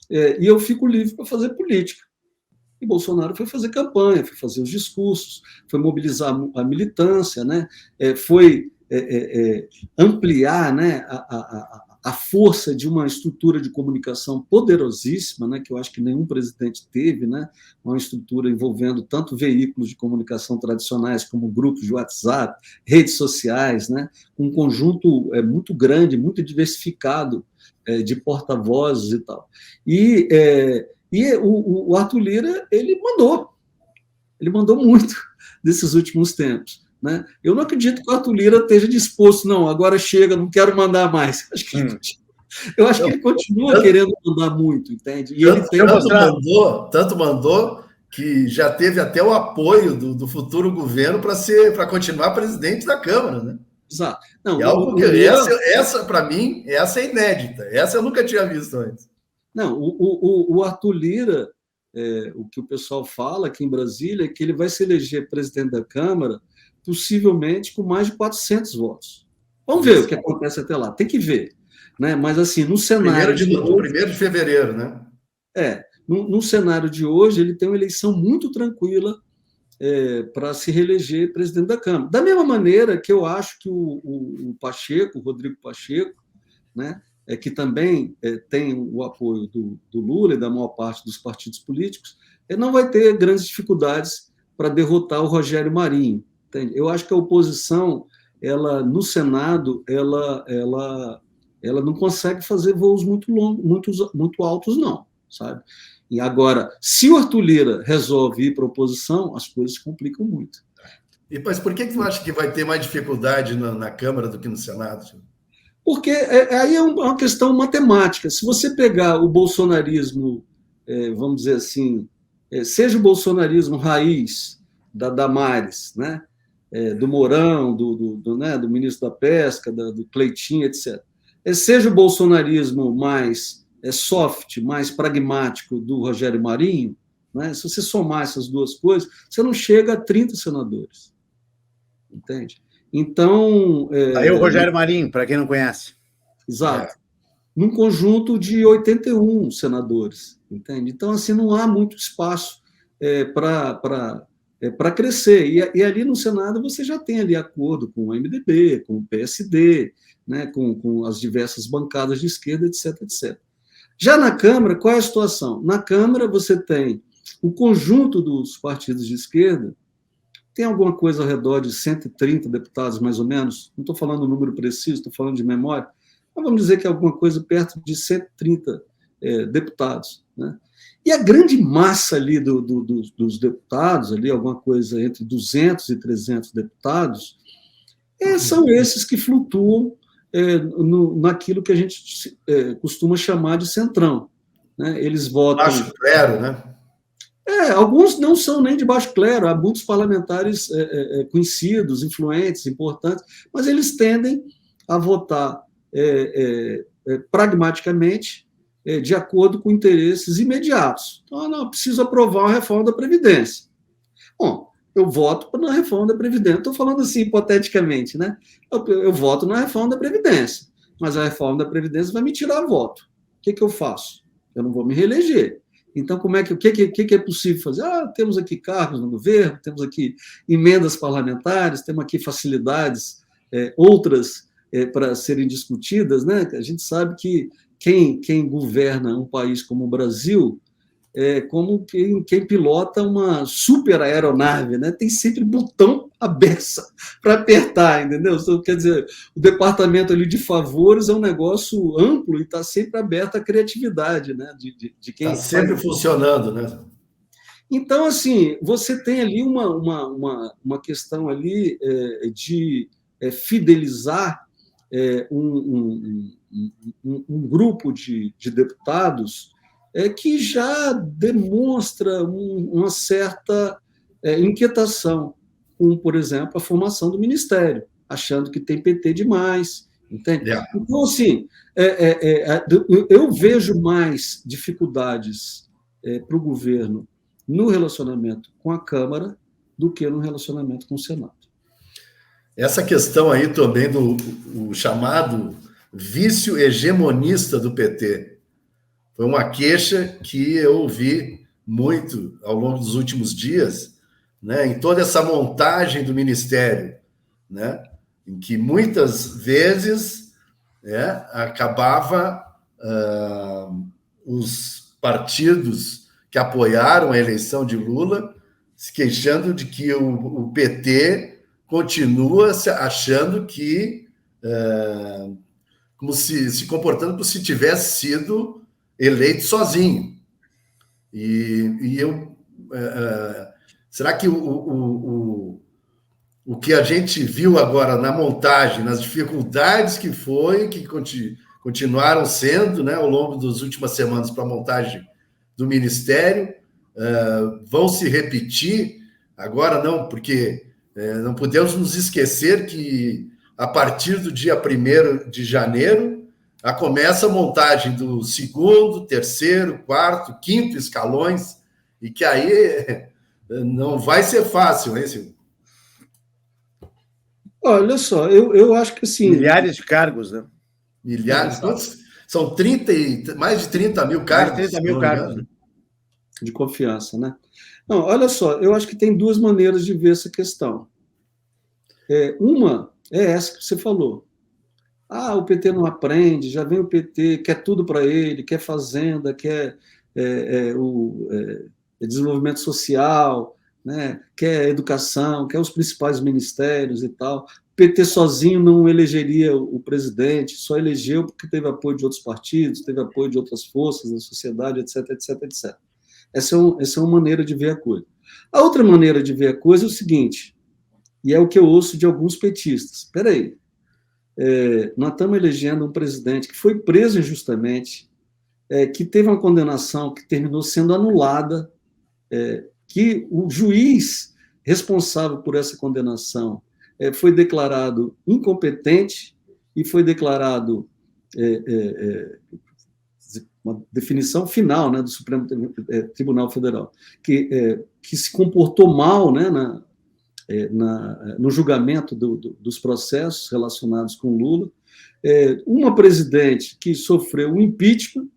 e eu fico livre para fazer política. E Bolsonaro foi fazer campanha, foi fazer os discursos, foi mobilizar a militância, né? Foi ampliar, né, a força de uma estrutura de comunicação poderosíssima, né, que eu acho que nenhum presidente teve, né, uma estrutura envolvendo tanto veículos de comunicação tradicionais como grupos de WhatsApp, redes sociais, né, um conjunto muito grande, muito diversificado de porta-vozes e tal. E o Arthur Lira, ele mandou muito nesses últimos tempos, né? Eu não acredito que o Arthur Lira esteja disposto, não, agora chega, não quero mandar mais. Eu acho que ele continua querendo mandar muito, entende? E ele tanto mandou que já teve até o apoio do futuro governo para continuar presidente da Câmara, né? Exato. Não, essa para mim, essa é inédita. Essa eu nunca tinha visto antes. Não, o Arthur Lira, o que o pessoal fala aqui em Brasília é que ele vai se eleger presidente da Câmara, possivelmente com mais de 400 votos. Vamos ver o que acontece até lá, tem que ver. Né? Mas, assim, no cenário... 1º de fevereiro, né? No cenário de hoje, ele tem uma eleição muito tranquila para se reeleger presidente da Câmara. Da mesma maneira que eu acho que o Pacheco, o Rodrigo Pacheco, né, que também tem o apoio do Lula e da maior parte dos partidos políticos, não vai ter grandes dificuldades para derrotar o Rogério Marinho. Entende? Eu acho que a oposição, no Senado, ela não consegue fazer voos muito longos, muito altos, não, sabe? E agora, se o Arthur Lira resolve ir para a oposição, as coisas se complicam muito. E, mas por que tu acha que vai ter mais dificuldade na Câmara do que no Senado, senhor? Porque aí é uma questão matemática. Se você pegar o bolsonarismo, vamos dizer assim, seja o bolsonarismo raiz da Damares, né, do Mourão, do ministro da Pesca, do Cleitinho, etc., seja o bolsonarismo mais soft, mais pragmático do Rogério Marinho, né, se você somar essas duas coisas, você não chega a 30 senadores. Entende? Então... Aí o Rogério Marinho, para quem não conhece. Exato. Num conjunto de 81 senadores, entende? Então, assim, não há muito espaço para crescer. E ali no Senado você já tem ali acordo com o MDB, com o PSD, né, com as diversas bancadas de esquerda, etc, etc. Já na Câmara, qual é a situação? Na Câmara você tem o conjunto dos partidos de esquerda, tem alguma coisa ao redor de 130 deputados, mais ou menos, não estou falando o número preciso, estou falando de memória, mas vamos dizer que é alguma coisa perto de 130 deputados. Né? E a grande massa ali dos deputados, ali, alguma coisa entre 200 e 300 deputados, são esses que flutuam naquilo que a gente costuma chamar de centrão. Né? Eles votam... Baixo clero, né? Alguns não são nem de baixo clero, há muitos parlamentares conhecidos, influentes, importantes, mas eles tendem a votar pragmaticamente de acordo com interesses imediatos. Então, não, preciso aprovar uma reforma da Previdência. Bom, eu voto na reforma da Previdência. Estou falando assim, hipoteticamente, né? Eu voto na reforma da Previdência, mas a reforma da Previdência vai me tirar voto. O que eu faço? Eu não vou me reeleger. Então, o que é possível fazer? Temos aqui cargos no governo, temos aqui emendas parlamentares, temos aqui facilidades, outras para serem discutidas, né? A gente sabe que quem governa um país como o Brasil é como quem pilota uma super aeronave, né? Tem sempre botão a beça para apertar, entendeu? Então, quer dizer, o departamento ali de favores é um negócio amplo e está sempre aberto à criatividade, né? De quem está sempre funcionando, né? Então, assim, você tem ali uma questão ali de fidelizar um grupo de deputados que já demonstra uma certa inquietação com, por exemplo, a formação do Ministério, achando que tem PT demais, entende? Yeah. Então, assim, eu vejo mais dificuldades para o governo no relacionamento com a Câmara do que no relacionamento com o Senado. Essa questão aí também do chamado vício hegemonista do PT foi uma queixa que eu ouvi muito ao longo dos últimos dias, né, em toda essa montagem do Ministério, né, em que muitas vezes acabava os partidos que apoiaram a eleição de Lula se queixando de que o PT continua achando que como se comportando como se tivesse sido eleito sozinho. E eu será que o que a gente viu agora na montagem, nas dificuldades que continuaram sendo, né, ao longo das últimas semanas para a montagem do Ministério, vão se repetir agora? Não, porque não podemos nos esquecer que a partir do dia 1º de janeiro começa a montagem do 2º, 3º, 4º, 5º escalões, e que aí não vai ser fácil, hein, Silvio? Olha só, eu acho que assim... Milhares de cargos, né? Milhares, são mais de 30 mil cargos. Mais de 30 mil cargos. De confiança, né? Não, olha só, eu acho que tem duas maneiras de ver essa questão. Uma é essa que você falou. O PT não aprende, já vem o PT, quer tudo para ele, quer fazenda, quer desenvolvimento social, né? Quer educação, quer os principais ministérios e tal. O PT sozinho não elegeria o presidente, só elegeu porque teve apoio de outros partidos, teve apoio de outras forças da sociedade, etc, etc, etc. Essa é uma maneira de ver a coisa. A outra maneira de ver a coisa é o seguinte, e é o que eu ouço de alguns petistas. Espera aí, nós estamos elegendo um presidente que foi preso injustamente, que teve uma condenação que terminou sendo anulada, que o juiz responsável por essa condenação foi declarado incompetente e foi declarado uma definição final, né, do Supremo Tribunal Federal, que se comportou mal, né, no julgamento dos processos relacionados com Lula, uma presidente que sofreu um impeachment,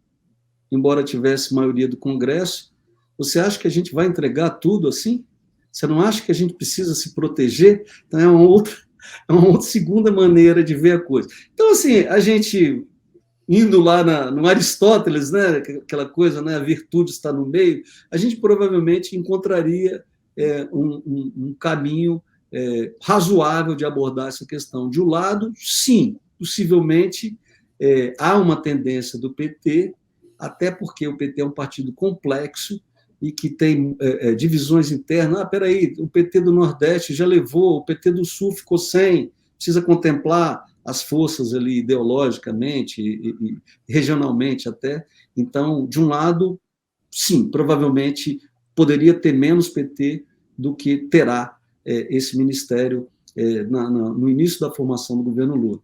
embora tivesse maioria do Congresso. Você acha que a gente vai entregar tudo assim? Você não acha que a gente precisa se proteger? Então, é uma outra segunda maneira de ver a coisa. Então, assim, a gente, indo lá no Aristóteles, né, aquela coisa, né, a virtude está no meio, a gente provavelmente encontraria um caminho razoável de abordar essa questão. De um lado, sim, possivelmente há uma tendência do PT, até porque o PT é um partido complexo e que tem divisões internas. Espera aí, o PT do Nordeste já levou, o PT do Sul ficou sem, precisa contemplar as forças ali ideologicamente e regionalmente até. Então, de um lado, sim, provavelmente poderia ter menos PT do que terá esse ministério no início da formação do governo Lula.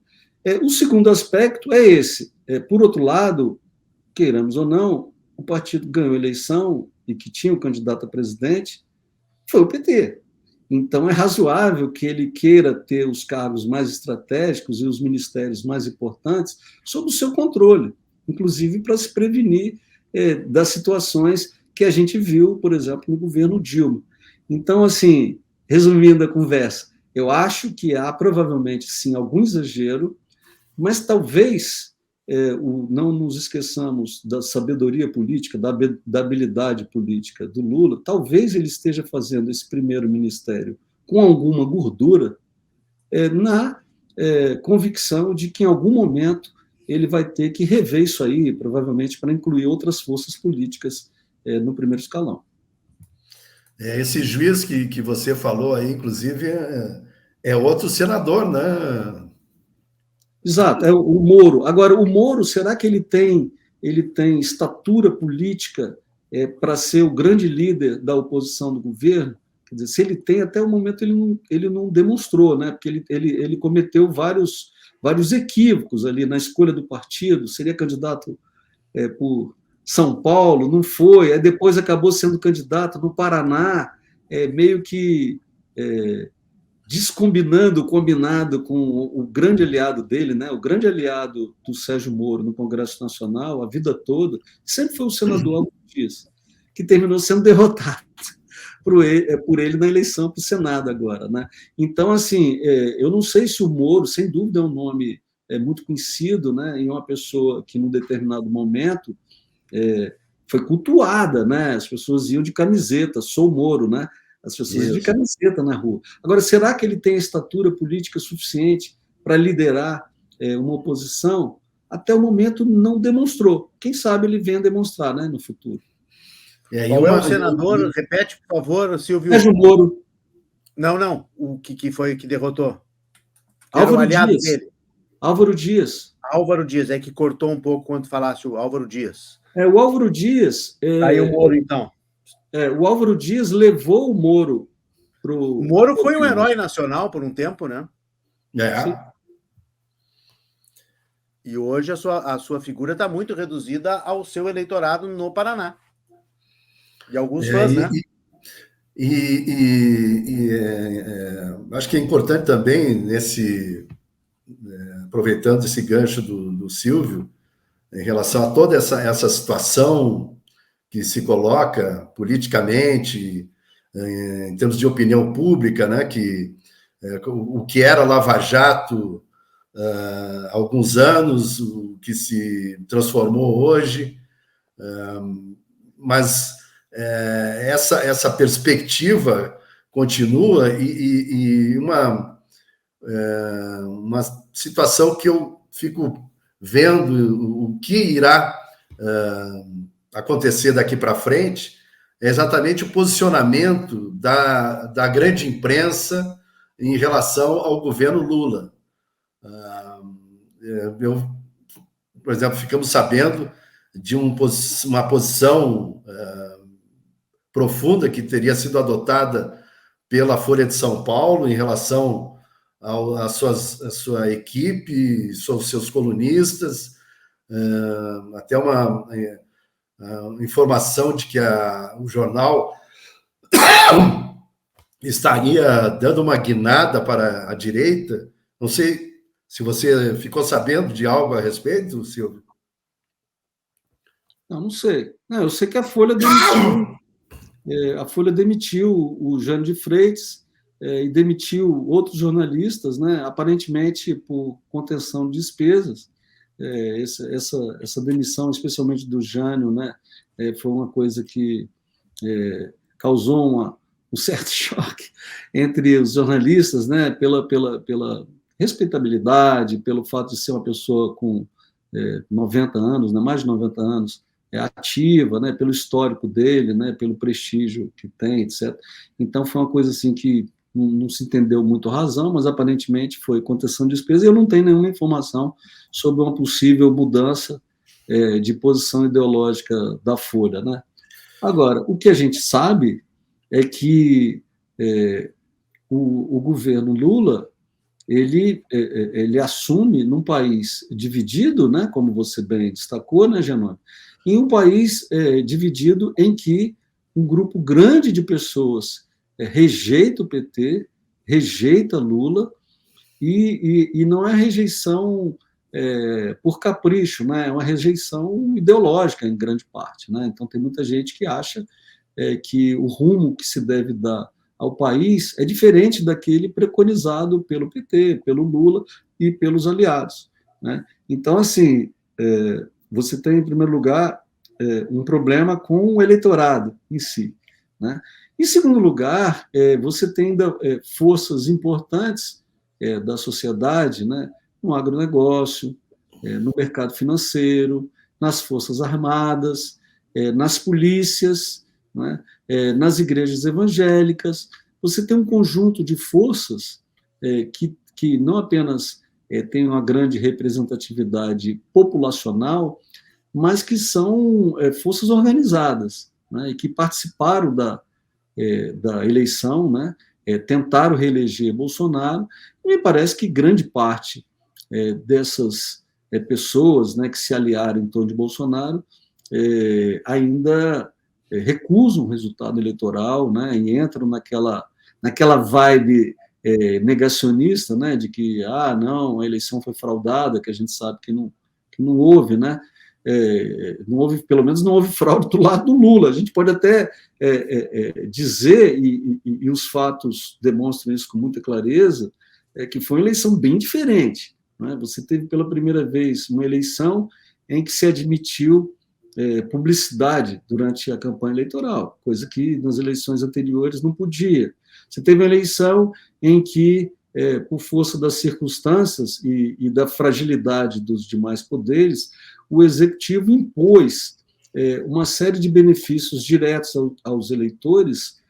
O segundo aspecto é esse. Por outro lado, queiramos ou não, o partido ganhou a eleição e que tinha o candidato a presidente foi o PT. Então, é razoável que ele queira ter os cargos mais estratégicos e os ministérios mais importantes sob o seu controle, inclusive para se prevenir das situações que a gente viu, por exemplo, no governo Dilma. Então, assim, resumindo a conversa, eu acho que há provavelmente, sim, algum exagero, mas talvez não nos esqueçamos da sabedoria política, da habilidade política do Lula. Talvez ele esteja fazendo esse primeiro ministério com alguma gordura, na convicção de que, em algum momento, ele vai ter que rever isso aí, provavelmente para incluir outras forças políticas no primeiro escalão. Esse juiz que você falou aí, inclusive, é outro senador, né? Exato, é o Moro. Agora, o Moro, será que ele tem estatura política para ser o grande líder da oposição do governo? Quer dizer, se ele tem, até o momento ele não demonstrou, né? Porque ele cometeu vários equívocos ali na escolha do partido, seria candidato por São Paulo, não foi, aí depois acabou sendo candidato no Paraná, meio que descombinando o combinado com o grande aliado dele, né? O grande aliado do Sérgio Moro no Congresso Nacional, a vida toda, sempre foi o senador Álvaro Dias, que terminou sendo derrotado por ele na eleição para o Senado agora, né? Então, assim, eu não sei se o Moro, sem dúvida, é um nome muito conhecido, né? E uma pessoa que, num determinado momento, foi cultuada, né? As pessoas iam de camiseta, sou Moro, né? As pessoas iam de camiseta na rua. Agora, será que ele tem a estatura política suficiente para liderar uma oposição? Até o momento não demonstrou. Quem sabe ele venha demonstrar, né, no futuro. Qual é o senador? Repete, por favor, Silvio. Sérgio Moro. Não. O que foi que derrotou? Álvaro Dias. Dele. Álvaro Dias. Álvaro Dias, que cortou um pouco quando falasse o Álvaro Dias. O Álvaro Dias... Aí o Moro, então. O Álvaro Dias levou o Moro para o... O Moro foi um herói nacional por um tempo, né? Sim. E hoje a sua figura está muito reduzida ao seu eleitorado no Paraná. E alguns fãs, né? Acho que é importante também, aproveitando esse gancho do Silvio, em relação a toda essa situação que se coloca politicamente, em termos de opinião pública, né? O que era Lava Jato há alguns anos, o que se transformou hoje, mas essa perspectiva continua e uma situação que eu fico vendo o que irá acontecer daqui para frente é exatamente o posicionamento da grande imprensa em relação ao governo Lula. Por exemplo, ficamos sabendo de uma posição profunda que teria sido adotada pela Folha de São Paulo em relação à sua equipe, aos seus colunistas, até uma informação de que o jornal estaria dando uma guinada para a direita. Não sei se você ficou sabendo de algo a respeito, Silvio. Não sei. Eu sei que a Folha demitiu o Jânio de Freitas e demitiu outros jornalistas, né, aparentemente por contenção de despesas. Essa demissão, especialmente do Jânio, né, foi uma coisa que causou um certo choque entre os jornalistas, né, pela respeitabilidade, pelo fato de ser uma pessoa com 90 anos, né, mais de 90 anos, ativa, né, pelo histórico dele, né, pelo prestígio que tem, etc. Então, foi uma coisa assim que não se entendeu muito a razão, mas aparentemente foi contenção de despesa, e eu não tenho nenhuma informação sobre uma possível mudança de posição ideológica da Folha, né? Agora, o que a gente sabe é que o governo Lula ele assume num país dividido, né, como você bem destacou, né, Janone, em um país dividido em que um grupo grande de pessoas rejeita o PT, rejeita Lula, e não é rejeição por capricho, né? É uma rejeição ideológica, em grande parte, né? Então, tem muita gente que acha que o rumo que se deve dar ao país é diferente daquele preconizado pelo PT, pelo Lula e pelos aliados, né? Então, assim, você tem, em primeiro lugar, um problema com o eleitorado em si, né? Em segundo lugar, você tem ainda forças importantes da sociedade, né, no agronegócio, no mercado financeiro, nas forças armadas, nas polícias, né, nas igrejas evangélicas. Você tem um conjunto de forças que não apenas têm uma grande representatividade populacional, mas que são forças organizadas, né, e que participaram da eleição, né, tentaram reeleger Bolsonaro, e me parece que grande parte dessas pessoas, né, que se aliaram em torno de Bolsonaro ainda recusam o resultado eleitoral, né, e entram naquela vibe negacionista, né, de que não, a eleição foi fraudada, que a gente sabe que não houve, né? Não houve, pelo menos não houve fraude do lado do Lula. A gente pode até dizer, e os fatos demonstram isso com muita clareza, que foi uma eleição bem diferente, né? Você teve pela primeira vez uma eleição em que se admitiu publicidade durante a campanha eleitoral, coisa que nas eleições anteriores não podia. Você teve uma eleição em que, por força das circunstâncias e da fragilidade dos demais poderes, o executivo impôs uma série de benefícios diretos aos eleitores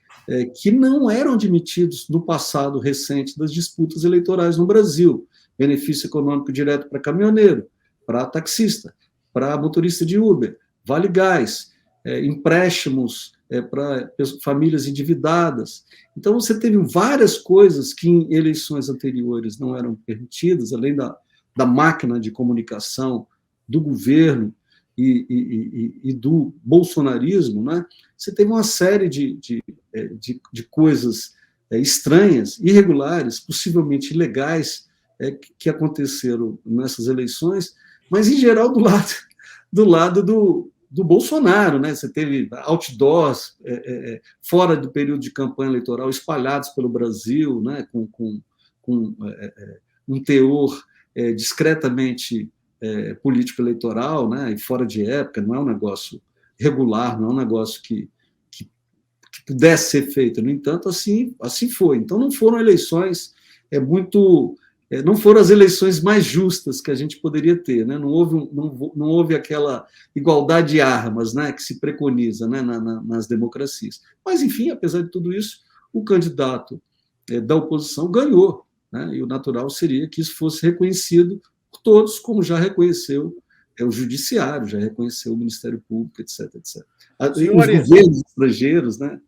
que não eram admitidos no passado recente das disputas eleitorais no Brasil. Benefício econômico direto para caminhoneiro, para taxista, para motorista de Uber, Vale Gás, empréstimos para famílias endividadas. Então, você teve várias coisas que em eleições anteriores não eram permitidas, além da máquina de comunicação do governo e do bolsonarismo, né? Você teve uma série de coisas estranhas, irregulares, possivelmente ilegais, que aconteceram nessas eleições, mas, em geral, do lado do Bolsonaro, né? Você teve outdoors fora do período de campanha eleitoral espalhados pelo Brasil, né? com um teor discretamente político-eleitoral, né? E fora de época, não é um negócio regular, não é um negócio que pudesse ser feito. No entanto, assim foi. Então, não foram eleições não foram as eleições mais justas que a gente poderia ter, né? Não houve aquela igualdade de armas, né, que se preconiza, né, nas democracias. Mas, enfim, apesar de tudo isso, o candidato da oposição ganhou, né? E o natural seria que isso fosse reconhecido por todos, como já reconheceu o Judiciário, já reconheceu o Ministério Público, etc. Senhores, os governos estrangeiros, né?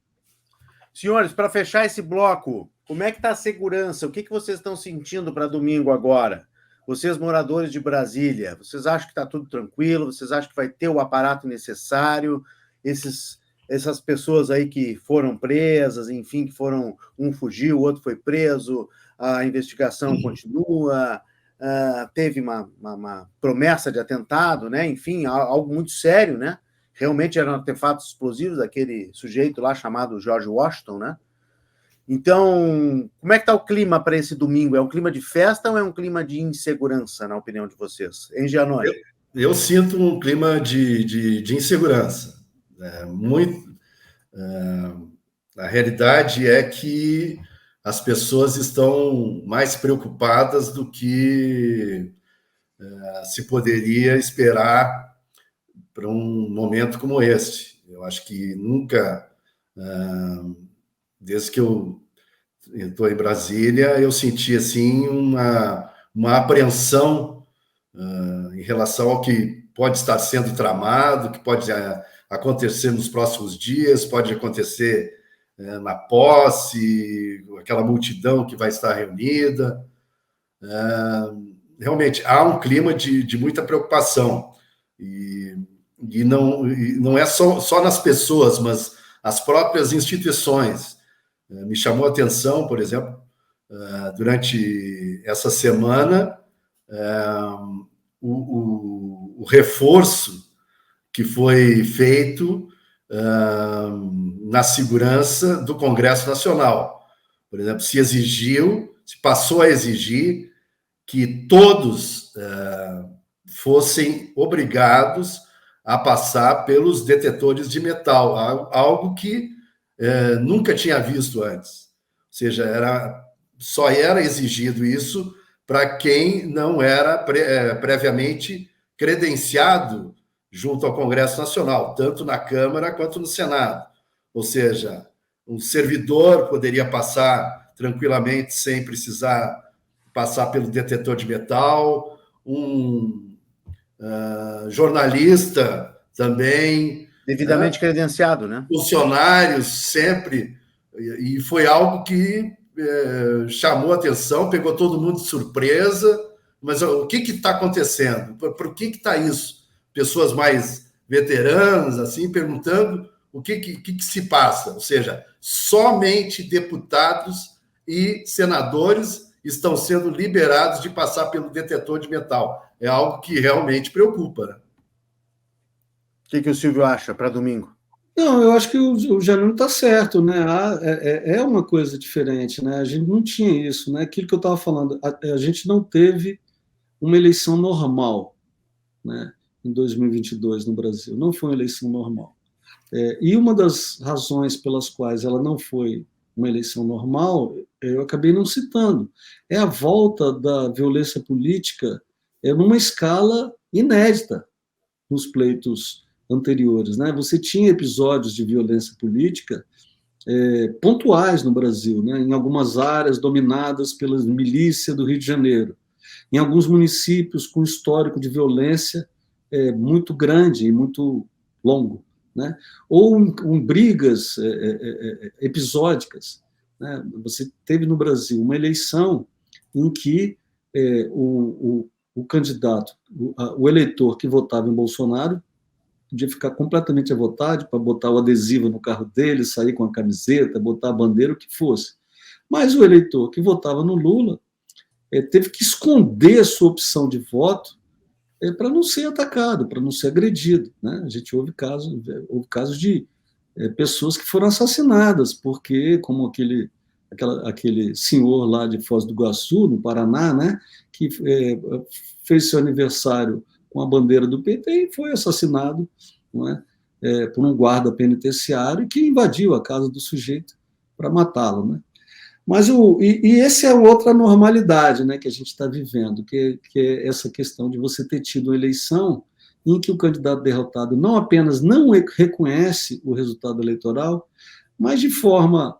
Senhores, para fechar esse bloco, como é que está a segurança? O que vocês estão sentindo para domingo agora? Vocês, moradores de Brasília, vocês acham que está tudo tranquilo? Vocês acham que vai ter o aparato necessário? Essas pessoas aí que foram presas, enfim, um fugiu, o outro foi preso, a investigação continua, teve uma promessa de atentado, né? Enfim, algo muito sério, né? Realmente eram artefatos explosivos daquele sujeito lá chamado George Washington, né? Então, como é que está o clima para esse domingo? É um clima de festa ou é um clima de insegurança, na opinião de vocês? Hein, Giannone? Eu sinto um clima de insegurança. A realidade é que as pessoas estão mais preocupadas do que se poderia esperar para um momento como este. Eu acho que nunca... Desde que eu estou em Brasília, eu senti assim uma apreensão em relação ao que pode estar sendo tramado, que pode acontecer nos próximos dias, pode acontecer na posse, aquela multidão que vai estar reunida. Realmente, há um clima de muita preocupação. E não é só nas pessoas, mas as próprias instituições. Me chamou a atenção, por exemplo, durante essa semana, o reforço que foi feito na segurança do Congresso Nacional. Por exemplo, se passou a exigir que todos fossem obrigados a passar pelos detetores de metal, algo que nunca tinha visto antes. Ou seja, só era exigido isso para quem não era previamente credenciado junto ao Congresso Nacional, tanto na Câmara quanto no Senado. Ou seja, um servidor poderia passar tranquilamente sem precisar passar pelo detetor de metal, um jornalista também. Devidamente credenciado, né? Funcionários sempre, e foi algo que chamou a atenção, pegou todo mundo de surpresa, mas o que está acontecendo? Por que está isso? Pessoas mais veteranas, assim, perguntando o que se passa. Ou seja, somente deputados e senadores estão sendo liberados de passar pelo detetor de metal. É algo que realmente preocupa, né? O que o Silvio acha para domingo? Não, eu acho que o Janone está certo, né? É uma coisa diferente, né? A gente não tinha isso, né? Aquilo que eu estava falando, a gente não teve uma eleição normal, né? Em 2022 no Brasil, não foi uma eleição normal. E uma das razões pelas quais ela não foi uma eleição normal, eu acabei não citando, é a volta da violência política numa escala inédita nos pleitos anteriores, né? Você tinha episódios de violência política pontuais no Brasil, né? Em algumas áreas dominadas pela milícia do Rio de Janeiro, em alguns municípios com histórico de violência muito grande e muito longo, né? Ou em brigas episódicas, né? Você teve no Brasil uma eleição em que o candidato, o eleitor que votava em Bolsonaro podia ficar completamente à vontade para botar o adesivo no carro dele, sair com a camiseta, botar a bandeira, o que fosse. Mas o eleitor que votava no Lula teve que esconder a sua opção de voto para não ser atacado, para não ser agredido, né? A gente houve casos de pessoas que foram assassinadas, porque, como aquele senhor lá de Foz do Iguaçu, no Paraná, né, que fez seu aniversário com a bandeira do PT e foi assassinado, não é, por um guarda penitenciário que invadiu a casa do sujeito para matá-lo, né? Mas essa é outra normalidade, né, que a gente está vivendo, que é essa questão de você ter tido uma eleição em que o candidato derrotado não apenas não reconhece o resultado eleitoral, mas de forma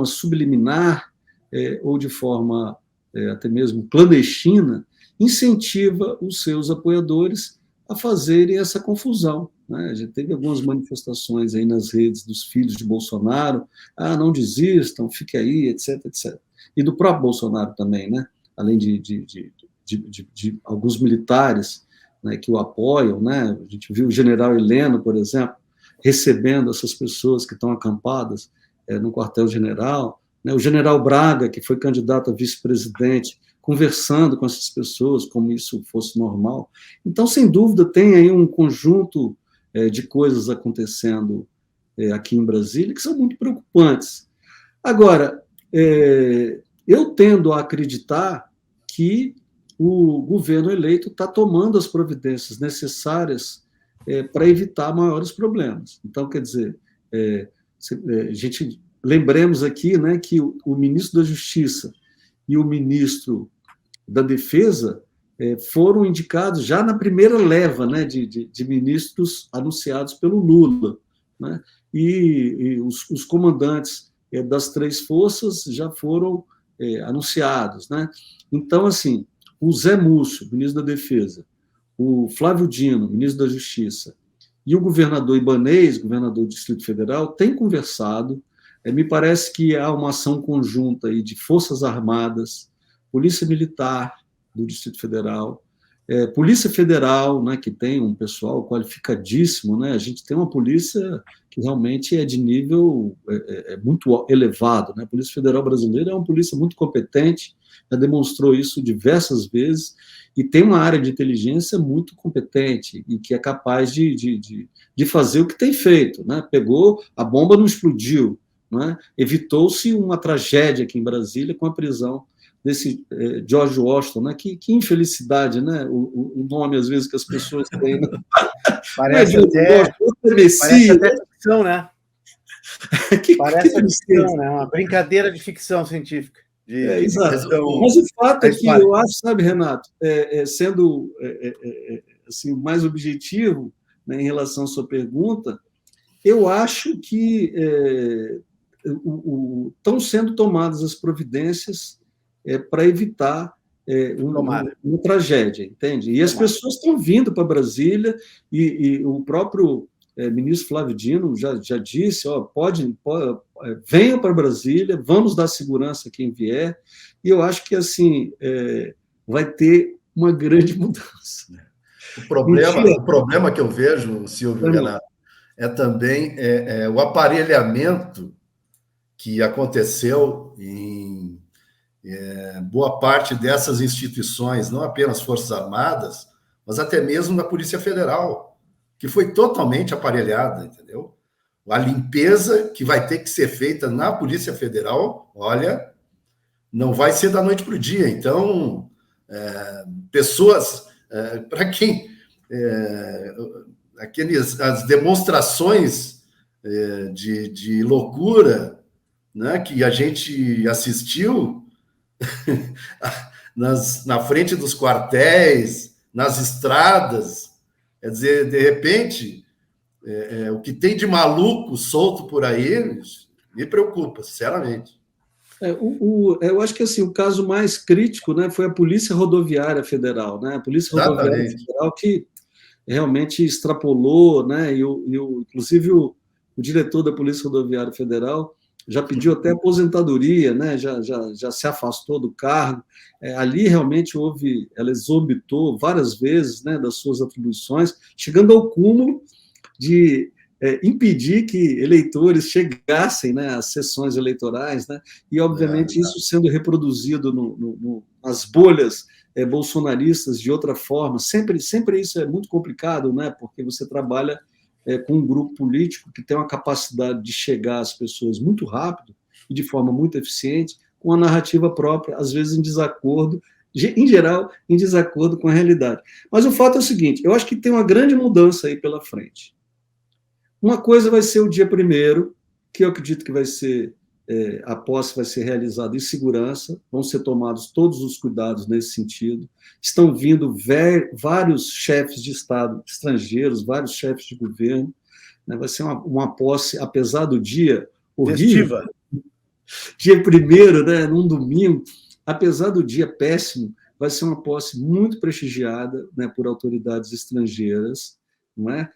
subliminar ou de forma até mesmo clandestina, incentiva os seus apoiadores a fazerem essa confusão, né? Já teve algumas manifestações aí nas redes dos filhos de Bolsonaro, não desistam, fique aí, etc, etc. E do próprio Bolsonaro também, né? Além de alguns militares, né, que o apoiam, né? A gente viu o general Heleno, por exemplo, recebendo essas pessoas que estão acampadas no quartel-general, né? O general Braga, que foi candidato a vice-presidente, conversando com essas pessoas como isso fosse normal. Então, sem dúvida, tem aí um conjunto de coisas acontecendo aqui em Brasília que são muito preocupantes. Agora, eu tendo a acreditar que o governo eleito está tomando as providências necessárias para evitar maiores problemas. Então, quer dizer, lembremos aqui, né, que o ministro da Justiça e o ministro da Defesa foram indicados já na primeira leva, né, de ministros anunciados pelo Lula, né, e os comandantes das 3 forças já foram anunciados, né. Então, assim, o Zé Múcio, ministro da Defesa, o Flávio Dino, ministro da Justiça, e o governador Ibanez, governador do Distrito Federal, têm conversado. Me parece que há uma ação conjunta aí de Forças Armadas, Polícia Militar do Distrito Federal, Polícia Federal, né, que tem um pessoal qualificadíssimo, né? A gente tem uma polícia que realmente é de nível muito elevado, né? A Polícia Federal brasileira é uma polícia muito competente, já demonstrou isso diversas vezes, e tem uma área de inteligência muito competente e que é capaz de fazer o que tem feito, né? Pegou, a bomba não explodiu, né? Evitou-se uma tragédia aqui em Brasília com a prisão desse George Washington, né? Que infelicidade, né? O nome, às vezes, que as pessoas têm. Né? Parece até ficção, né? Parece uma ficção, né? Uma brincadeira de ficção científica. Exato. Mas o fato é que eu acho, sabe, Renato, sendo assim, mais objetivo, né, em relação à sua pergunta, eu acho que estão sendo tomadas as providências para evitar uma tragédia, entende? E as pessoas estão vindo para Brasília, e o próprio ministro Flávio Dino já disse, venham para Brasília, vamos dar segurança a quem vier, e eu acho que assim vai ter uma grande mudança. O problema que eu vejo, Silvio Renato, é também o aparelhamento que aconteceu em boa parte dessas instituições, não apenas Forças Armadas, mas até mesmo da Polícia Federal, que foi totalmente aparelhada, entendeu? A limpeza que vai ter que ser feita na Polícia Federal, olha, não vai ser da noite para o dia. Então, pessoas, para quem... as demonstrações de loucura, né, que a gente assistiu na frente dos quartéis, nas estradas, quer dizer, de repente, o que tem de maluco solto por aí me preocupa, sinceramente. Eu acho que assim, o caso mais crítico, né, foi a Polícia Rodoviária Federal, né? A Polícia Rodoviária Federal que realmente extrapolou, né? Inclusive o diretor da Polícia Rodoviária Federal já pediu até aposentadoria, né? Já se afastou do cargo. Ali realmente ela exorbitou várias vezes, né, das suas atribuições, chegando ao cúmulo de impedir que eleitores chegassem, né, às sessões eleitorais, né? E obviamente isso sendo reproduzido nas bolhas bolsonaristas de outra forma. Sempre isso é muito complicado, né? Porque você trabalha com um grupo político que tem uma capacidade de chegar às pessoas muito rápido e de forma muito eficiente, com a narrativa própria, às vezes em desacordo, em geral, em desacordo com a realidade. Mas o fato é o seguinte, eu acho que tem uma grande mudança aí pela frente. Uma coisa vai ser o dia 1º, que eu acredito que vai ser, a posse vai ser realizada em segurança, vão ser tomados todos os cuidados nesse sentido. Estão vindo vários chefes de Estado estrangeiros, vários chefes de governo, né? Vai ser uma posse, apesar do dia horrível, dia 1º, né, num domingo, apesar do dia péssimo, vai ser uma posse muito prestigiada, né, por autoridades estrangeiras, não é?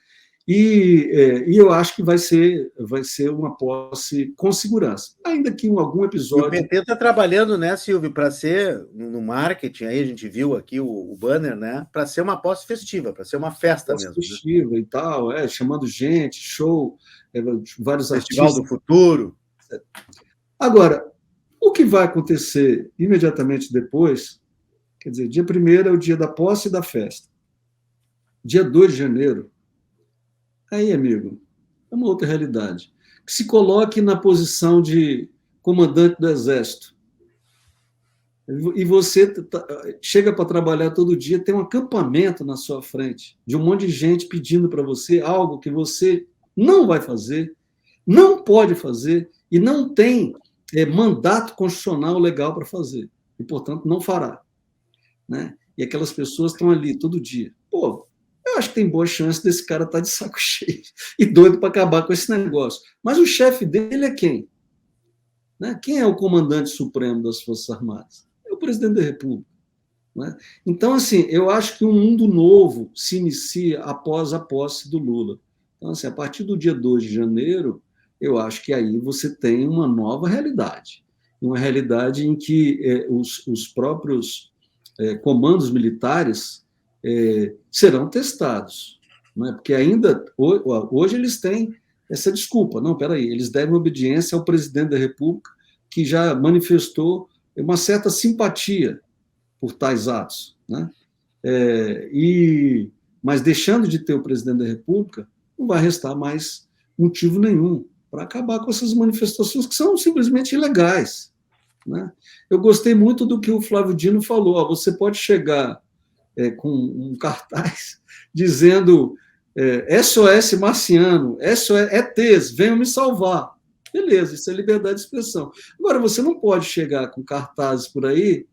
E eu acho que vai ser uma posse com segurança, ainda que em algum episódio... E o PT está trabalhando, né, Silvio, para ser, no marketing, aí a gente viu aqui o banner, né, para ser uma posse festiva, para ser uma festa mesmo. Festiva, né? E tal, chamando gente, show, vários Festival artistas. do Futuro. Agora, o que vai acontecer imediatamente depois, quer dizer, dia 1º é o dia da posse e da festa. Dia 2 de janeiro, aí, amigo, é uma outra realidade. Que se coloque na posição de comandante do Exército. E você chega para trabalhar todo dia, tem um acampamento na sua frente, de um monte de gente pedindo para você algo que você não vai fazer, não pode fazer, e não tem mandato constitucional legal para fazer. E, portanto, não fará. Né? E aquelas pessoas estão ali todo dia. Pô, eu acho que tem boa chance desse cara estar de saco cheio e doido para acabar com esse negócio. Mas o chefe dele é quem? Né? Quem é o comandante supremo das Forças Armadas? É o presidente da República. Né? Então, assim, eu acho que um mundo novo se inicia após a posse do Lula. Então, assim, a partir do dia 2 de janeiro, eu acho que aí você tem uma nova realidade. Uma realidade em que os próprios comandos militares serão testados, não é? Porque ainda hoje eles têm essa desculpa, não, peraí, eles devem obediência ao presidente da República, que já manifestou uma certa simpatia por tais atos, né? Mas deixando de ter o presidente da República, não vai restar mais motivo nenhum para acabar com essas manifestações que são simplesmente ilegais, né? Eu gostei muito do que o Flávio Dino falou, você pode chegar com um cartaz dizendo SOS marciano, SOS ETs, venham me salvar. Beleza, isso é liberdade de expressão. Agora, você não pode chegar com cartazes por aí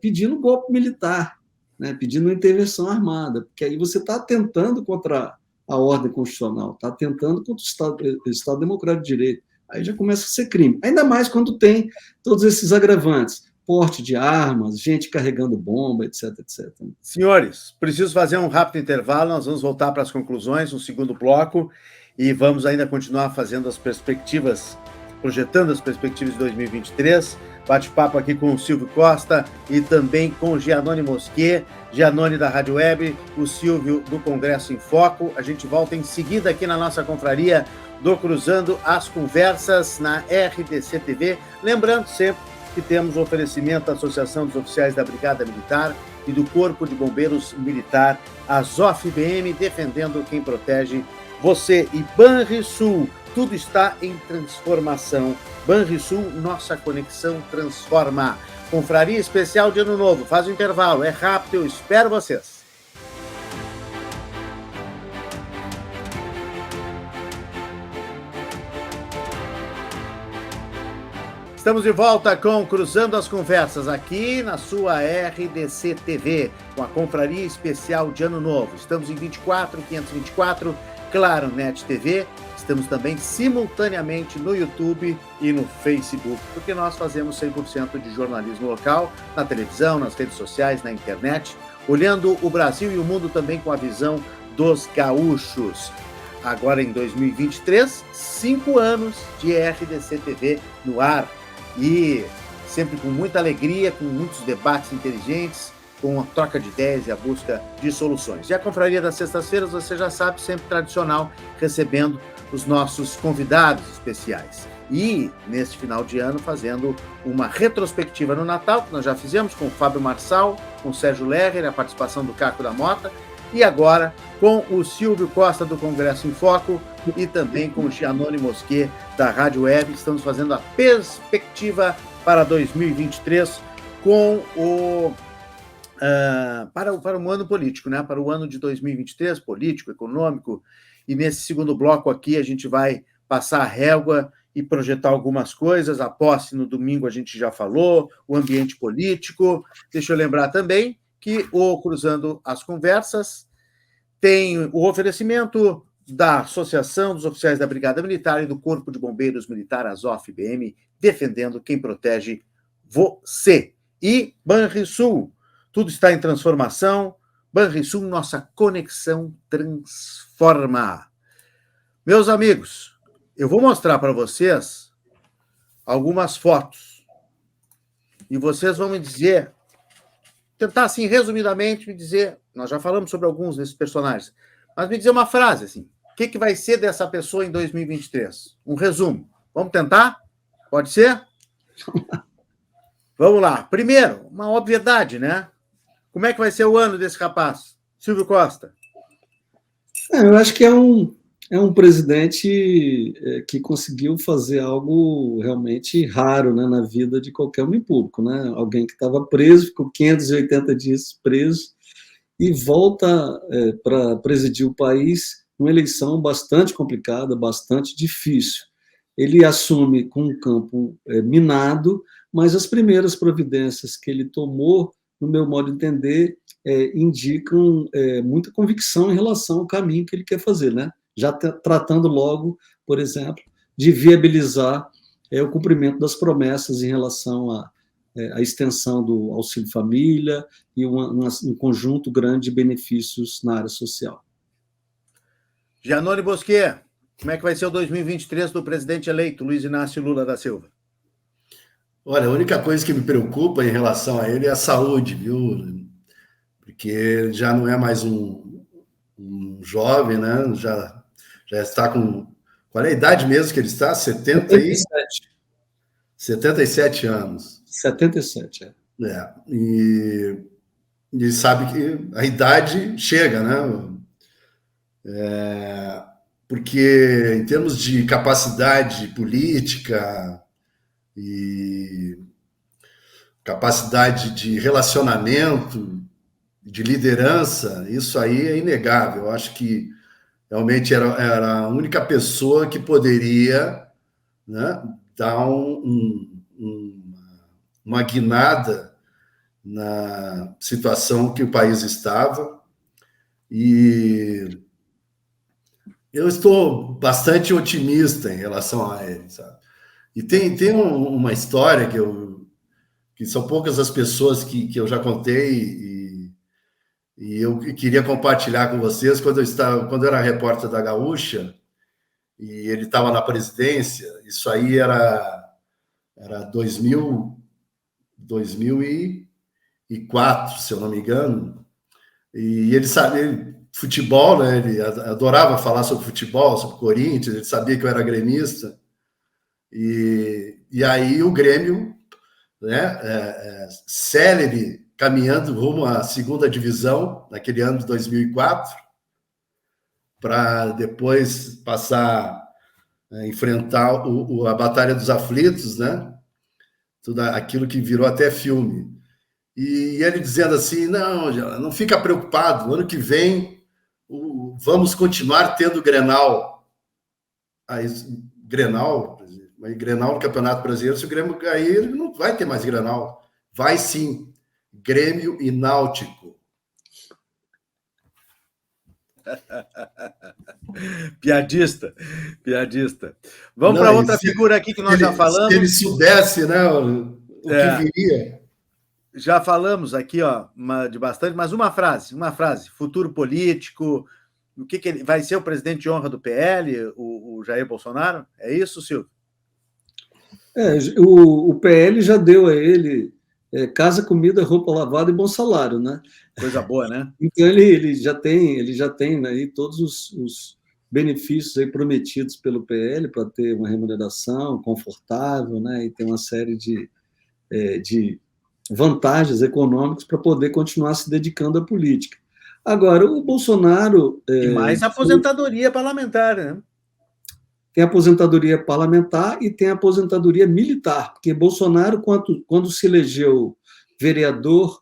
pedindo golpe militar, né, pedindo uma intervenção armada, porque aí você está atentando contra a ordem constitucional, está atentando contra o Estado Democrático de Direito. Aí já começa a ser crime. Ainda mais quando tem todos esses agravantes. Porte de armas, gente carregando bomba, etc, etc. Senhores, preciso fazer um rápido intervalo, nós vamos voltar para as conclusões no segundo bloco e vamos ainda continuar fazendo as perspectivas, projetando as perspectivas de 2023. Bate-papo aqui com o Silvio Costa e também com o Giannone Mosquet, Giannone da Rádio Web, o Silvio do Congresso em Foco. A gente volta em seguida aqui na nossa confraria do Cruzando as Conversas na RDC TV. Lembrando sempre que temos o oferecimento da Associação dos Oficiais da Brigada Militar e do Corpo de Bombeiros Militar, a ZOF-BM, defendendo quem protege você. E Banrisul, tudo está em transformação. Banrisul, nossa conexão transforma. Confraria especial de Ano Novo, faz o intervalo, é rápido, eu espero vocês. Estamos de volta com Cruzando as Conversas, aqui na sua RDC TV, com a Confraria Especial de Ano Novo. Estamos em 24524, Claro Net TV. Estamos também simultaneamente no YouTube e no Facebook, porque nós fazemos 100% de jornalismo local, na televisão, nas redes sociais, na internet, olhando o Brasil e o mundo também com a visão dos gaúchos. Agora em 2023, 5 anos de RDC TV no ar. E sempre com muita alegria, com muitos debates inteligentes, com a troca de ideias e a busca de soluções. E a Confraria das Sextas-feiras, você já sabe, sempre tradicional, recebendo os nossos convidados especiais. E, neste final de ano, fazendo uma retrospectiva no Natal, que nós já fizemos com o Fábio Marçal, com o Sérgio Lerrer, a participação do Caco da Mota, e agora com o Silvio Costa do Congresso em Foco e também com o Giannone Mosquet da Rádio Web. Estamos fazendo a perspectiva para 2023 com para o ano político, né? Para o ano de 2023, político, econômico. E nesse segundo bloco aqui a gente vai passar a régua e projetar algumas coisas. A posse no domingo a gente já falou, o ambiente político. Deixa eu lembrar também que o Cruzando as Conversas tem o oferecimento da Associação dos Oficiais da Brigada Militar e do Corpo de Bombeiros Militar, a ZOF-BM, defendendo quem protege você. E Banrisul, tudo está em transformação. Banrisul, nossa conexão transforma. Meus amigos, eu vou mostrar para vocês algumas fotos e vocês vão me dizer, tentar assim, resumidamente, me dizer, nós já falamos sobre alguns desses personagens, mas me dizer uma frase, assim, o que vai ser dessa pessoa em 2023? Um resumo. Vamos tentar? Pode ser? Vamos lá. Primeiro, uma obviedade, né? Como é que vai ser o ano desse rapaz? Silvio Costa. Eu acho que é um presidente que conseguiu fazer algo realmente raro, né, na vida de qualquer homem público, né? Alguém que estava preso, ficou 580 dias preso e volta para presidir o país numa eleição bastante complicada, bastante difícil. Ele assume com um campo minado, mas as primeiras providências que ele tomou, no meu modo de entender, indicam muita convicção em relação ao caminho que ele quer fazer, né? Já tratando logo, por exemplo, de viabilizar o cumprimento das promessas em relação à extensão do Auxílio Família e um conjunto grande de benefícios na área social. Giannone Mosquet, como é que vai ser o 2023 do presidente eleito, Luiz Inácio Lula da Silva? Olha, a única coisa que me preocupa em relação a ele é a saúde, viu? Porque ele já não é mais um jovem, né? Já está com... Qual é a idade mesmo que ele está? 77 anos. 77, E sabe que a idade chega, né? Porque em termos de capacidade política e capacidade de relacionamento, de liderança, isso aí é inegável. Eu acho que realmente era a única pessoa que poderia né, dá uma guinada na situação que o país estava, e eu estou bastante otimista em relação a ele, sabe? E tem uma história que são poucas as pessoas que eu já contei, e eu queria compartilhar com vocês. Quando eu era repórter da Gaúcha, e ele estava na presidência, isso aí era 2004, se eu não me engano, e ele sabia futebol, né? Ele adorava falar sobre futebol, sobre Corinthians, ele sabia que eu era gremista, e aí o Grêmio, né, célere, caminhando rumo à segunda divisão, naquele ano de 2004, para depois passar a enfrentar a Batalha dos Aflitos, né? Tudo aquilo que virou até filme. E ele dizendo assim, não fica preocupado, no ano que vem vamos continuar tendo Grenal. Aí, Grenal no Campeonato Brasileiro, se o Grêmio cair, ele não vai ter mais Grenal. Vai sim, Grêmio e Náutico. Piadista. Vamos para outra figura aqui que nós já falamos. Se ele soubesse, né, o que viria. Já falamos aqui, de bastante, mas uma frase. Futuro político, o que ele vai ser o presidente de honra do PL, o Jair Bolsonaro? É isso, Silvio? O PL já deu a ele casa, comida, roupa lavada e bom salário, né? Coisa boa, né? Então ele já tem aí todos os benefícios aí prometidos pelo PL para ter uma remuneração confortável, né? E ter uma série de vantagens econômicas para poder continuar se dedicando à política. Agora, o Bolsonaro... E mais aposentadoria parlamentar, né? Tem a aposentadoria parlamentar e tem a aposentadoria militar, porque Bolsonaro, quando se elegeu vereador,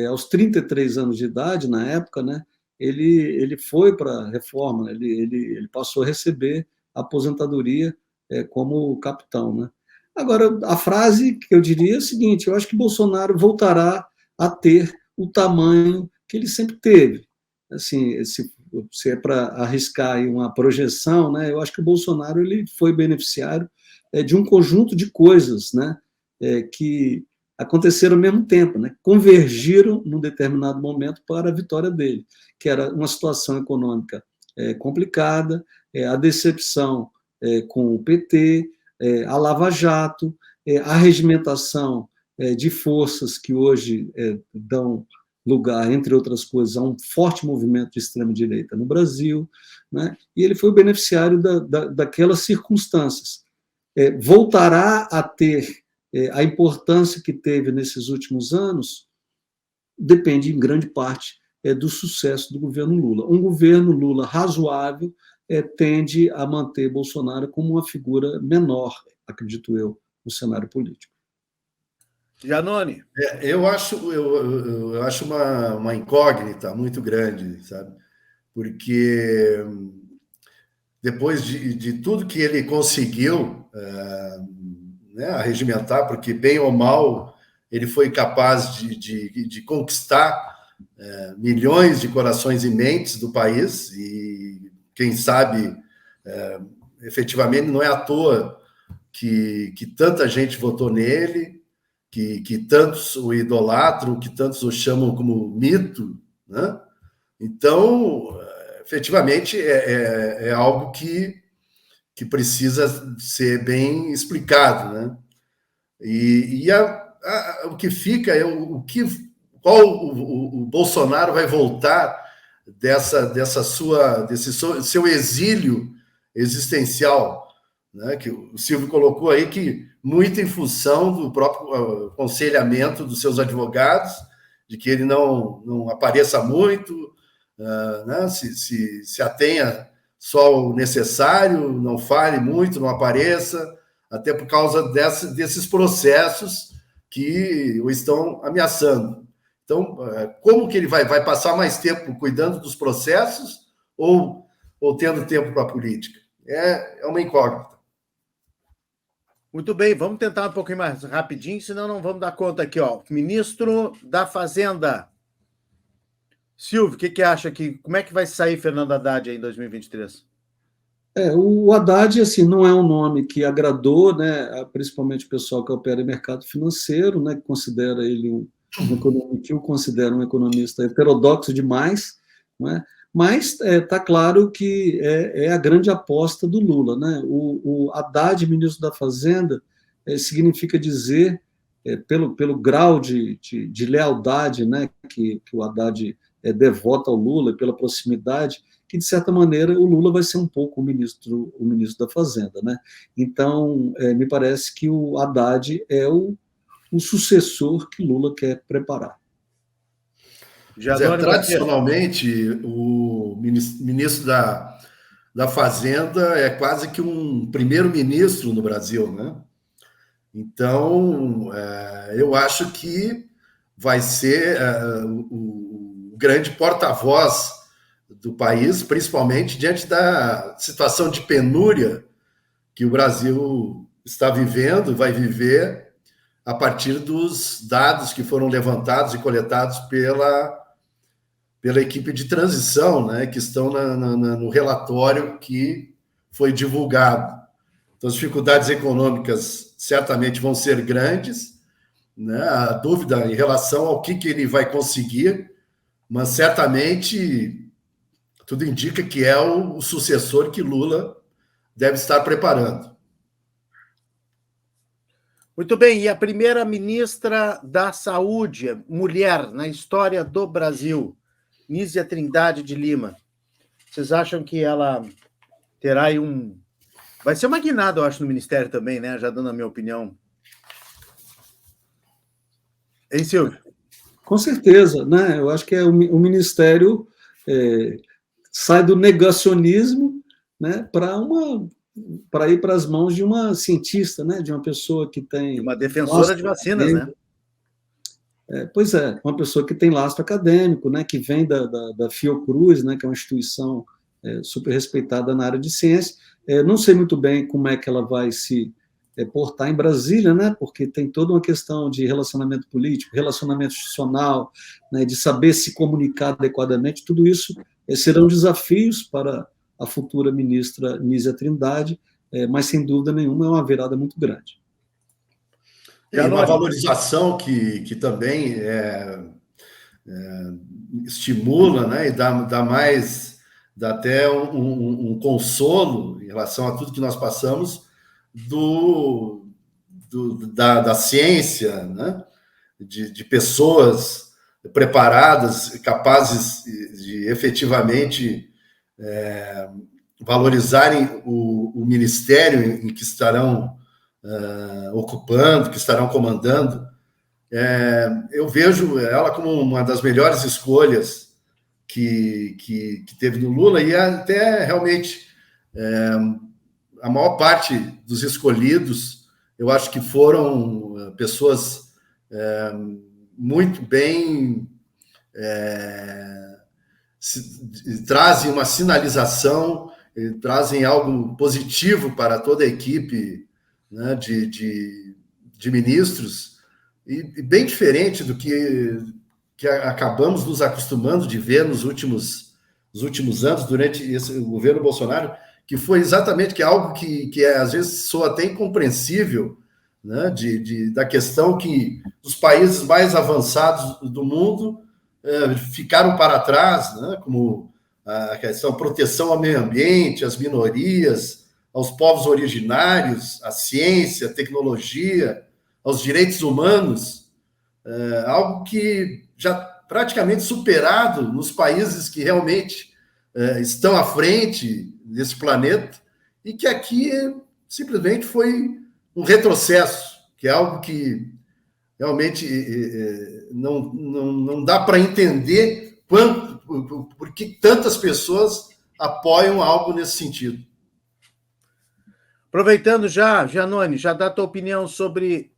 aos 33 anos de idade, na época, né, ele foi para a reforma, ele passou a receber a aposentadoria como capitão, né? Agora, a frase que eu diria é a seguinte: eu acho que Bolsonaro voltará a ter o tamanho que ele sempre teve. Assim, se é para arriscar aí uma projeção, né, eu acho que o Bolsonaro ele foi beneficiário de um conjunto de coisas, né, que aconteceram ao mesmo tempo, né, convergiram num determinado momento para a vitória dele, que era uma situação econômica complicada, a decepção com o PT, a Lava Jato, a regimentação de forças que hoje dão lugar, entre outras coisas, a um forte movimento de extrema-direita no Brasil, né? E ele foi o beneficiário daquelas circunstâncias. Voltará a ter a importância que teve nesses últimos anos, depende em grande parte do sucesso do governo Lula. Um governo Lula razoável tende a manter Bolsonaro como uma figura menor, acredito eu, no cenário político. Janone? Eu acho uma incógnita muito grande, sabe? Porque depois de tudo que ele conseguiu né, arregimentar, porque bem ou mal ele foi capaz de conquistar milhões de corações e mentes do país, e quem sabe efetivamente não é à toa que tanta gente votou nele, que tantos o idolatram, que tantos o chamam como mito, né? Então, efetivamente, é algo que precisa ser bem explicado, né? O que fica é qual o Bolsonaro vai voltar desse seu exílio existencial, né? Que o Silvio colocou aí, que muito em função do próprio aconselhamento dos seus advogados, de que ele não apareça muito, né? Se atenha só o necessário, não fale muito, não apareça, até por causa desses processos que o estão ameaçando. Então, como que ele vai passar mais tempo cuidando dos processos ou tendo tempo para a política? É uma incógnita. Muito bem, vamos tentar um pouquinho mais rapidinho, senão não vamos dar conta aqui, ó. Ministro da Fazenda. Silvio, o que acha que como é que vai sair Fernando Haddad aí em 2023? O Haddad, assim, não é um nome que agradou, né, principalmente o pessoal que opera em mercado financeiro, né, que considera ele que o considera um economista heterodoxo demais, né, mas está claro que é a grande aposta do Lula, né? O Haddad, ministro da Fazenda, significa dizer, pelo grau de lealdade, né, que o Haddad devota ao Lula, pela proximidade, que, de certa maneira, o Lula vai ser um pouco o ministro da Fazenda, né? Então, me parece que o Haddad é o sucessor que Lula quer preparar. Tradicionalmente, o ministro da Fazenda é quase que um primeiro-ministro no Brasil, né? Então, eu acho que vai ser o grande porta-voz do país, principalmente diante da situação de penúria que o Brasil está vivendo, vai viver a partir dos dados que foram levantados e coletados pela equipe de transição, né, que estão no relatório que foi divulgado. Então, as dificuldades econômicas certamente vão ser grandes, né, a dúvida em relação ao que ele vai conseguir, mas certamente tudo indica que é o sucessor que Lula deve estar preparando. Muito bem, e a primeira ministra da Saúde, mulher na história do Brasil, Nízia Trindade de Lima. Vocês acham que ela terá aí vai ser uma guinada, eu acho, no Ministério também, né? Já dando a minha opinião. Hein, Silvio? Com certeza, né? Eu acho que o Ministério sai do negacionismo, né, para ir para as mãos de uma cientista, né, de uma pessoa que tem... Uma defensora de vacinas, né? Pois é, uma pessoa que tem lastro acadêmico, né, que vem da Fiocruz, né, que é uma instituição super respeitada na área de ciência. Não sei muito bem como é que ela vai se portar em Brasília, né, porque tem toda uma questão de relacionamento político, relacionamento institucional, né, de saber se comunicar adequadamente. Tudo isso serão desafios para a futura ministra Nízia Trindade, mas, sem dúvida nenhuma, é uma virada muito grande. E uma valorização que também estimula, né, e dá até um consolo em relação a tudo que nós passamos da ciência, né, de pessoas preparadas, capazes de efetivamente valorizarem o ministério em que estarão ocupando, que estarão comandando. Eu vejo ela como uma das melhores escolhas que teve no Lula, e até realmente a maior parte dos escolhidos, eu acho que foram pessoas muito bem, trazem uma sinalização, trazem algo positivo para toda a equipe, né, de ministros, e bem diferente do que acabamos nos acostumando de ver nos últimos anos, durante o governo Bolsonaro, que foi exatamente algo que às vezes soa até incompreensível, né, da questão que os países mais avançados do mundo ficaram para trás, né, como a questão proteção ao meio ambiente, às minorias, aos povos originários, à ciência, à tecnologia, aos direitos humanos, algo que já praticamente superado nos países que realmente estão à frente desse planeta, e que aqui simplesmente foi um retrocesso, que é algo que realmente não dá para entender por que tantas pessoas apoiam algo nesse sentido. Aproveitando Giannone, já dá a tua opinião sobre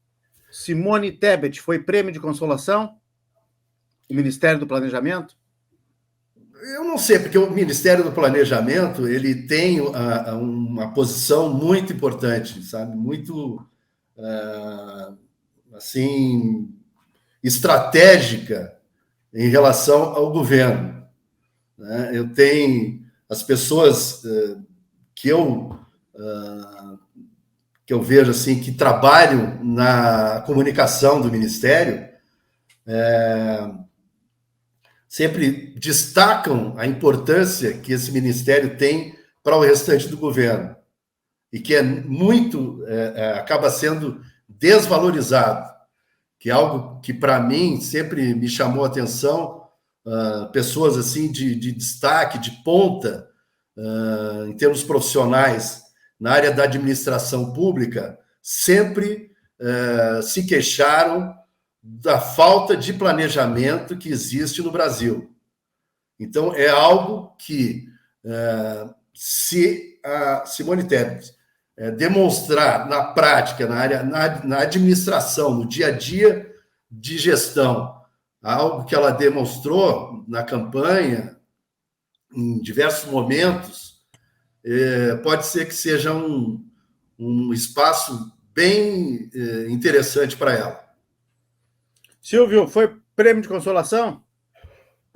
Simone Tebet, foi prêmio de consolação? O Ministério do Planejamento? Eu não sei, porque o Ministério do Planejamento ele tem uma posição muito importante, sabe? Muito assim, estratégica em relação ao governo, né? Eu tenho as pessoas que eu vejo assim que trabalham na comunicação do Ministério, sempre destacam a importância que esse Ministério tem para o restante do governo e que é muito acaba sendo desvalorizado, que é algo que para mim sempre me chamou a atenção. Pessoas assim de destaque, de ponta, em termos profissionais, na área da administração pública, sempre se queixaram da falta de planejamento que existe no Brasil. Então, é algo que, se a Simone Tebet demonstrar na prática, na administração, no dia a dia de gestão, algo que ela demonstrou na campanha, em diversos momentos, pode ser que seja um espaço bem interessante para ela. Silvio, foi prêmio de consolação?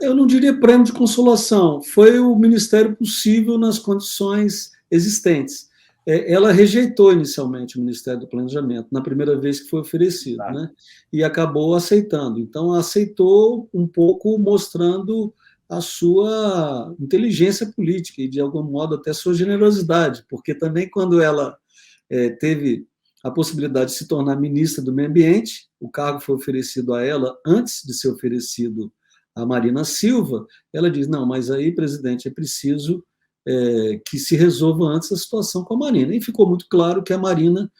Eu não diria prêmio de consolação, foi o ministério possível nas condições existentes. Ela rejeitou inicialmente o Ministério do Planejamento, na primeira vez que foi oferecido, né? E acabou aceitando. Então, aceitou um pouco mostrando a sua inteligência política e, de algum modo, até sua generosidade, porque também quando ela teve a possibilidade de se tornar ministra do Meio Ambiente, o cargo foi oferecido a ela antes de ser oferecido a Marina Silva, ela diz, não, mas aí, presidente, é preciso que se resolva antes a situação com a Marina. E ficou muito claro que a Marina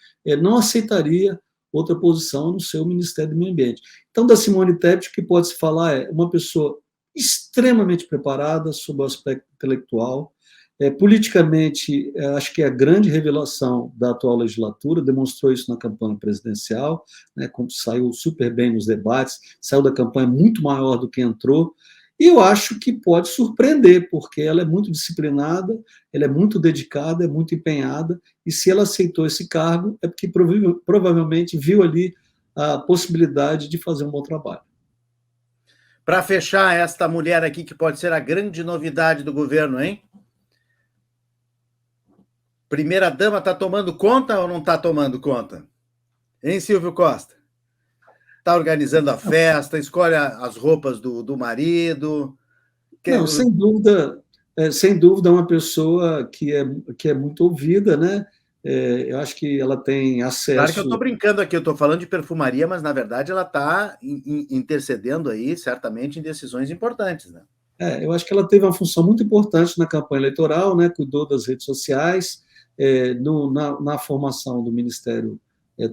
não aceitaria outra posição no seu Ministério do Meio Ambiente. Então, da Simone Tebet, o que pode se falar é uma pessoa extremamente preparada sob o aspecto intelectual, politicamente, acho que é a grande revelação da atual legislatura, demonstrou isso na campanha presidencial, né, saiu super bem nos debates, saiu da campanha muito maior do que entrou, e eu acho que pode surpreender, porque ela é muito disciplinada, ela é muito dedicada, é muito empenhada, e se ela aceitou esse cargo, é porque provavelmente viu ali a possibilidade de fazer um bom trabalho. Para fechar, esta mulher aqui, que pode ser a grande novidade do governo, hein? Primeira-dama está tomando conta ou não está tomando conta? Hein, Silvio Costa? Está organizando a festa, escolhe as roupas do marido. Não, sem dúvida, é uma pessoa que é muito ouvida, né? Eu acho que ela tem acesso... Claro que eu estou brincando aqui, eu estou falando de perfumaria, mas, na verdade, ela está intercedendo aí, certamente, em decisões importantes, né? Eu acho que ela teve uma função muito importante na campanha eleitoral, né? Cuidou das redes sociais, na formação do Ministério,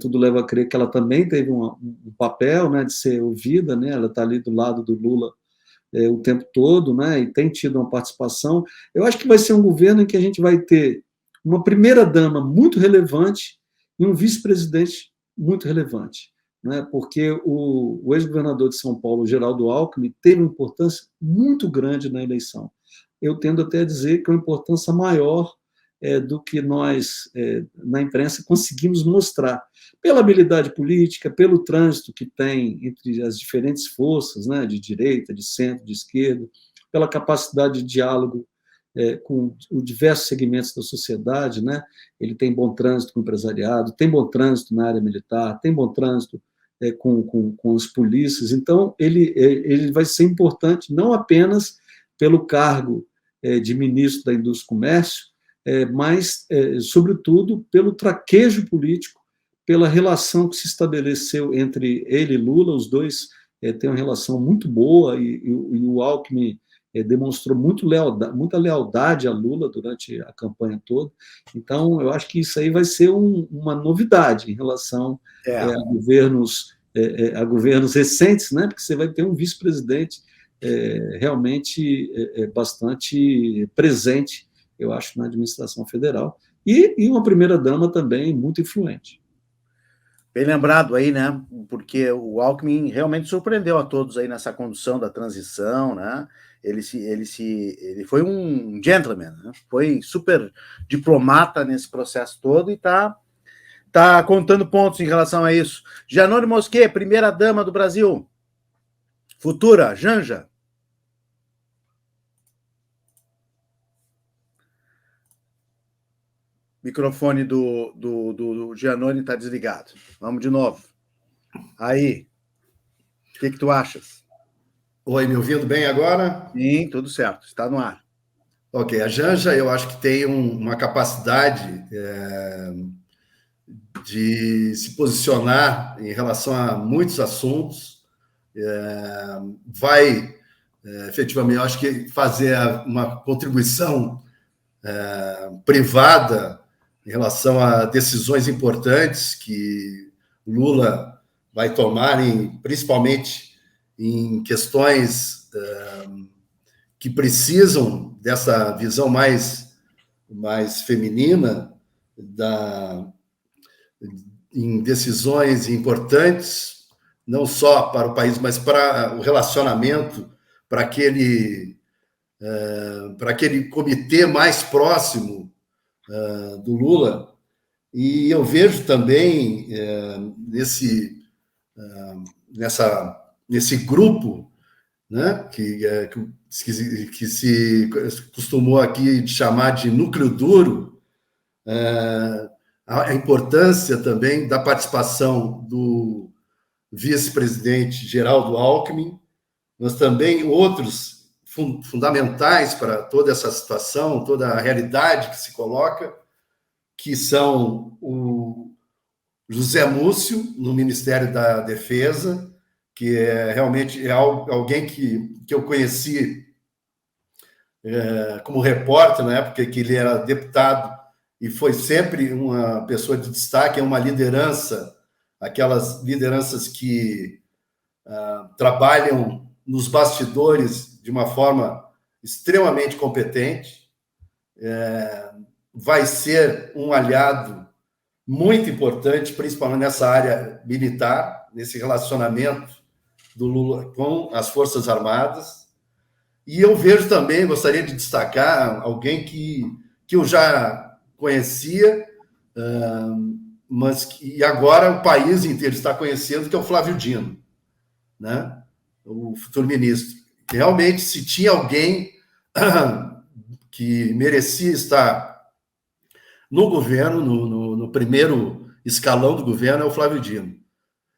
tudo leva a crer que ela também teve um papel, né, de ser ouvida, né? Ela está ali do lado do Lula o tempo todo, né? E tem tido uma participação. Eu acho que vai ser um governo em que a gente vai ter uma primeira-dama muito relevante e um vice-presidente muito relevante, né? Porque o ex-governador de São Paulo, Geraldo Alckmin, teve uma importância muito grande na eleição. Eu tendo até a dizer que é uma importância maior do que nós, na imprensa, conseguimos mostrar, pela habilidade política, pelo trânsito que tem entre as diferentes forças, né, de direita, de centro, de esquerda, pela capacidade de diálogo com os diversos segmentos da sociedade, né? Ele tem bom trânsito com o empresariado, tem bom trânsito na área militar, tem bom trânsito com as polícias. Então, ele vai ser importante não apenas pelo cargo de ministro da Indústria e Comércio, mas, sobretudo, pelo traquejo político, pela relação que se estabeleceu entre ele e Lula. Os dois têm uma relação muito boa e o Alckmin demonstrou muita lealdade a Lula durante a campanha toda. Então, eu acho que isso aí vai ser uma novidade em relação a governos recentes, né? Porque você vai ter um vice-presidente realmente bastante presente, eu acho, na administração federal, e uma primeira-dama também muito influente. Bem lembrado aí, né? Porque o Alckmin realmente surpreendeu a todos aí nessa condução da transição, né? Ele foi um gentleman, né? Foi super diplomata nesse processo todo e está Tá contando pontos em relação a isso. Janone Mosquet, primeira dama do Brasil. Futura, Janja. Microfone do Giannone está desligado. Vamos de novo. Aí. O que tu achas? Oi, me ouvindo bem agora? Sim, tudo certo. Está no ar. Ok, a Janja, eu acho que tem uma capacidade de se posicionar em relação a muitos assuntos. Vai, efetivamente, eu acho que fazer uma contribuição privada em relação a decisões importantes que Lula vai tomar, principalmente em questões que precisam dessa visão mais feminina em decisões importantes, não só para o país, mas para o relacionamento, para aquele comitê mais próximo do Lula. E eu vejo também nesse grupo, né, que se costumou aqui chamar de núcleo duro, a importância também da participação do vice-presidente Geraldo Alckmin, mas também outros fundamentais para toda essa situação, toda a realidade que se coloca, que são o José Múcio, no Ministério da Defesa, que realmente é alguém que eu conheci como repórter na época que ele era deputado e foi sempre uma pessoa de destaque, é uma liderança, aquelas lideranças que trabalham nos bastidores de uma forma extremamente competente, vai ser um aliado muito importante, principalmente nessa área militar, nesse relacionamento do Lula com as Forças Armadas. E eu vejo também, gostaria de destacar alguém que eu já conhecia, mas que agora o país inteiro está conhecendo, que é o Flávio Dino, né? O futuro ministro. Realmente, se tinha alguém que merecia estar no governo, no primeiro escalão do governo, é o Flávio Dino.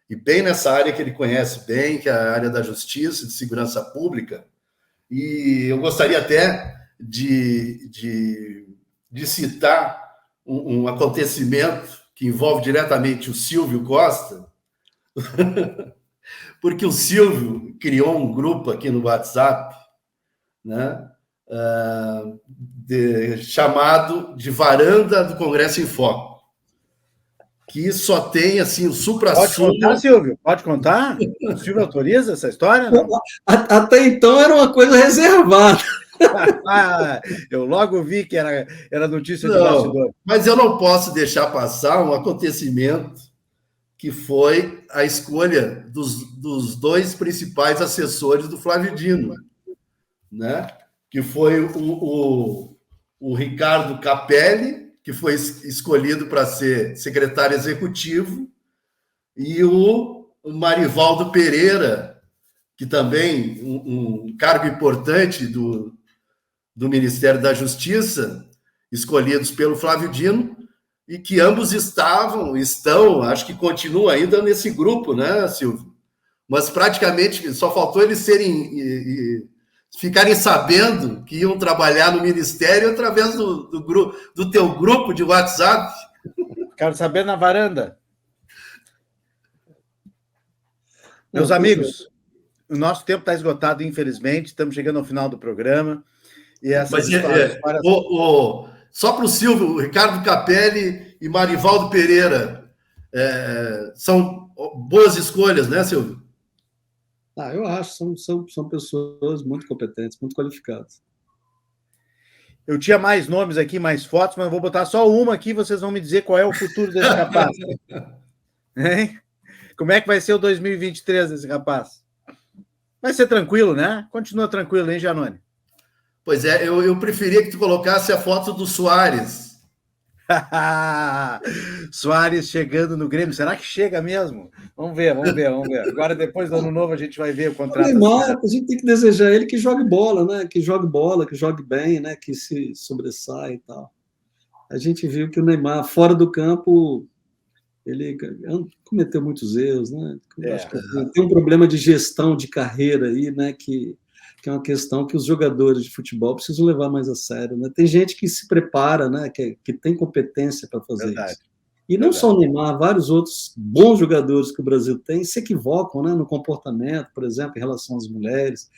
E bem nessa área que ele conhece bem, que é a área da justiça, de segurança pública. E eu gostaria até de citar um acontecimento que envolve diretamente o Silvio Costa, porque o Silvio criou um grupo aqui no WhatsApp, né, chamado de Varanda do Congresso em Foco, que só tem assim o supra-sumo. Pode contar, Silvio? Pode contar? O Silvio autoriza essa história? Não? Até então era uma coisa reservada. Eu logo vi que era notícia de bastidor. Mas eu não posso deixar passar um acontecimento que foi a escolha dos dois principais assessores do Flávio Dino, né? Que foi o Ricardo Capelli, que foi escolhido para ser secretário executivo, e o Marivaldo Pereira, que também um cargo importante do Ministério da Justiça, escolhidos pelo Flávio Dino, e que ambos estão, acho que continuam ainda nesse grupo, né, Silvio? Mas praticamente só faltou eles ficarem sabendo que iam trabalhar no Ministério através do teu grupo de WhatsApp. Quero saber na varanda. Meus amigos, o nosso tempo está esgotado, infelizmente. Estamos chegando ao final do programa. E essas histórias... Só para o Silvio, o Ricardo Capelli e Marivaldo Pereira são boas escolhas, né, Silvio? Eu acho, são pessoas muito competentes, muito qualificadas. Eu tinha mais nomes aqui, mais fotos, mas eu vou botar só uma aqui, vocês vão me dizer qual é o futuro desse rapaz. Hein? Como é que vai ser o 2023 desse rapaz? Vai ser tranquilo, né? Continua tranquilo, hein, Giannone? Pois é, eu preferia que tu colocasse a foto do Soares. Soares chegando no Grêmio. Será que chega mesmo? Vamos ver. Agora, depois do ano novo, a gente vai ver o contrato. O Neymar, a gente tem que desejar ele que jogue bola, né? Que jogue bola, que jogue bem, né? Que se sobressaia e tal. A gente viu que o Neymar, fora do campo, ele cometeu muitos erros, né? Acho que tem um problema de gestão de carreira aí, né? Que é uma questão que os jogadores de futebol precisam levar mais a sério, né? Tem gente que se prepara, né? Que tem competência para fazer isso. E não só o Neymar, vários outros bons jogadores que o Brasil tem se equivocam, né? No comportamento, por exemplo, em relação às mulheres.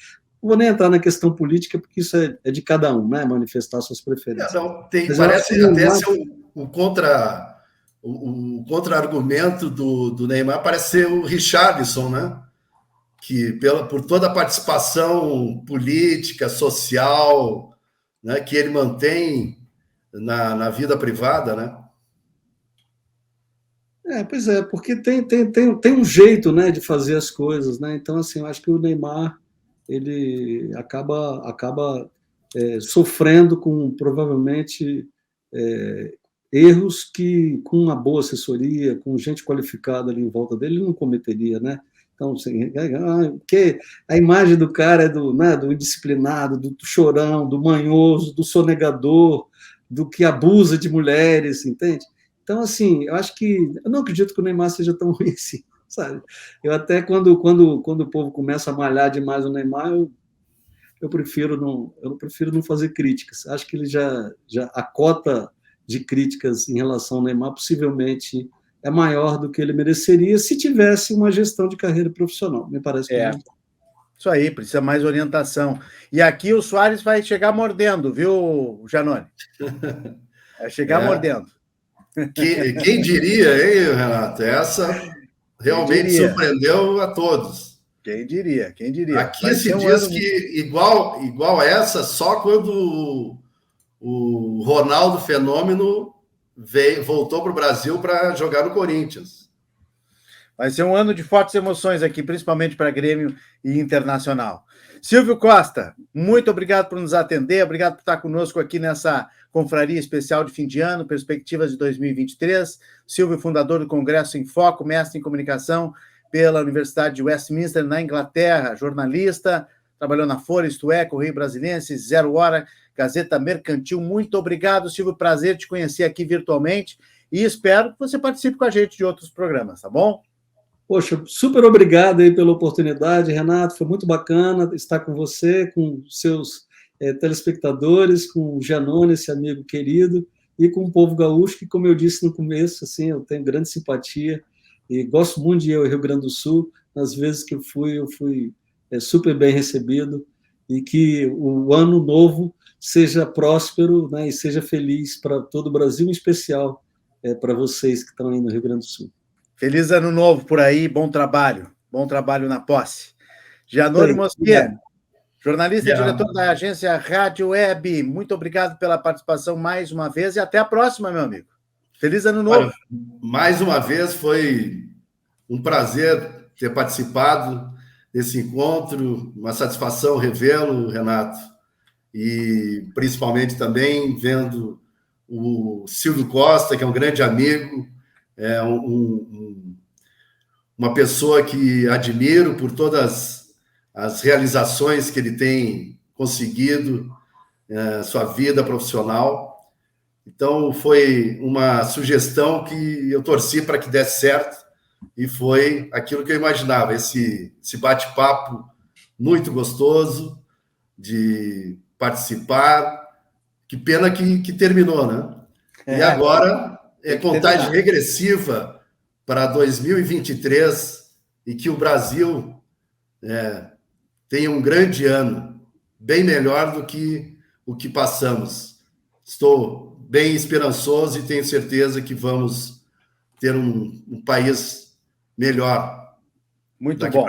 Não vou nem entrar na questão política, porque isso é de cada um, né? Manifestar suas preferências. Parece até ser o contra-argumento do Neymar, parece ser o Richarlison, né? Que por toda a participação política, social, né, que ele mantém na vida privada, né? Pois é, porque tem um jeito, né, de fazer as coisas, né? Então, assim, eu acho que o Neymar ele acaba sofrendo com provavelmente erros que, com uma boa assessoria, com gente qualificada ali em volta dele, ele não cometeria, né? Então, assim, porque a imagem do cara é do indisciplinado, do chorão, do manhoso, do sonegador, do que abusa de mulheres, entende? Então, assim, eu acho que... Eu não acredito que o Neymar seja tão ruim assim, sabe? Eu até, quando o povo começa a malhar demais o Neymar, eu prefiro não fazer críticas. Acho que ele já a cota de críticas em relação ao Neymar possivelmente é maior do que ele mereceria se tivesse uma gestão de carreira profissional. Me parece que não. Isso aí, precisa mais orientação. E aqui o Soares vai chegar mordendo, viu, Janone? Vai chegar mordendo. Quem diria, hein, Renato? Essa realmente surpreendeu a todos. Quem diria? Aqui se diz que igual essa, só quando o Ronaldo Fenômeno voltou para o Brasil para jogar no Corinthians. Vai ser um ano de fortes emoções aqui, principalmente para Grêmio e Internacional. Silvio Costa, muito obrigado por nos atender, obrigado por estar conosco aqui nessa confraria especial de fim de ano, perspectivas de 2023. Silvio, fundador do Congresso em Foco, mestre em comunicação pela Universidade de Westminster, na Inglaterra, jornalista, trabalhou na Folha, Isto É, Correio Brasiliense, Zero Hora, Gazeta Mercantil. Muito obrigado, Silvio, prazer te conhecer aqui virtualmente e espero que você participe com a gente de outros programas, tá bom? Poxa, super obrigado aí pela oportunidade, Renato, foi muito bacana estar com você, com seus telespectadores, com o Janone, esse amigo querido, e com o povo gaúcho, que, como eu disse no começo, assim, eu tenho grande simpatia e gosto muito de ir ao Rio Grande do Sul. Nas vezes que eu fui super bem recebido, e que o ano novo seja próspero, né, e seja feliz para todo o Brasil, em especial para vocês que estão aí no Rio Grande do Sul. Feliz ano novo por aí, bom trabalho na posse. Janone Mosqueira, jornalista e diretor da agência Rádio Web, muito obrigado pela participação mais uma vez e até a próxima, meu amigo. Feliz ano novo. Mais uma vez, foi um prazer ter participado desse encontro, uma satisfação revê-lo, Renato, e principalmente também vendo o Silvio Costa, que é um grande amigo, uma pessoa que admiro por todas as realizações que ele tem conseguido, sua vida profissional. Então, foi uma sugestão que eu torci para que desse certo e foi aquilo que eu imaginava, esse bate-papo muito gostoso de participar. Que pena que terminou, né? E agora contagem regressiva para 2023 e que o Brasil tenha um grande ano, bem melhor do que o que passamos. Estou bem esperançoso e tenho certeza que vamos ter um país melhor. Muito bom.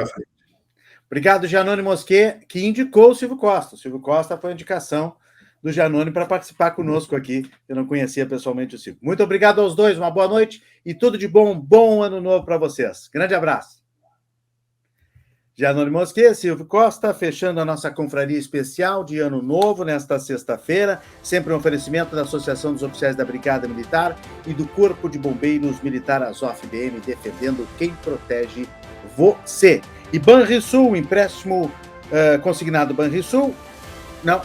Obrigado, Janone Mosquet, que indicou o Silvio Costa. O Silvio Costa foi a indicação do Janone para participar conosco aqui. Eu não conhecia pessoalmente o Silvio. Muito obrigado aos dois, uma boa noite e tudo de bom, bom ano novo para vocês. Grande abraço. Janone Mosquet, Silvio Costa, fechando a nossa confraria especial de Ano Novo nesta sexta-feira, sempre um oferecimento da Associação dos Oficiais da Brigada Militar e do Corpo de Bombeiros Militar Azov-BM, defendendo quem protege você. E Banrisul, empréstimo consignado Banrisul. Não,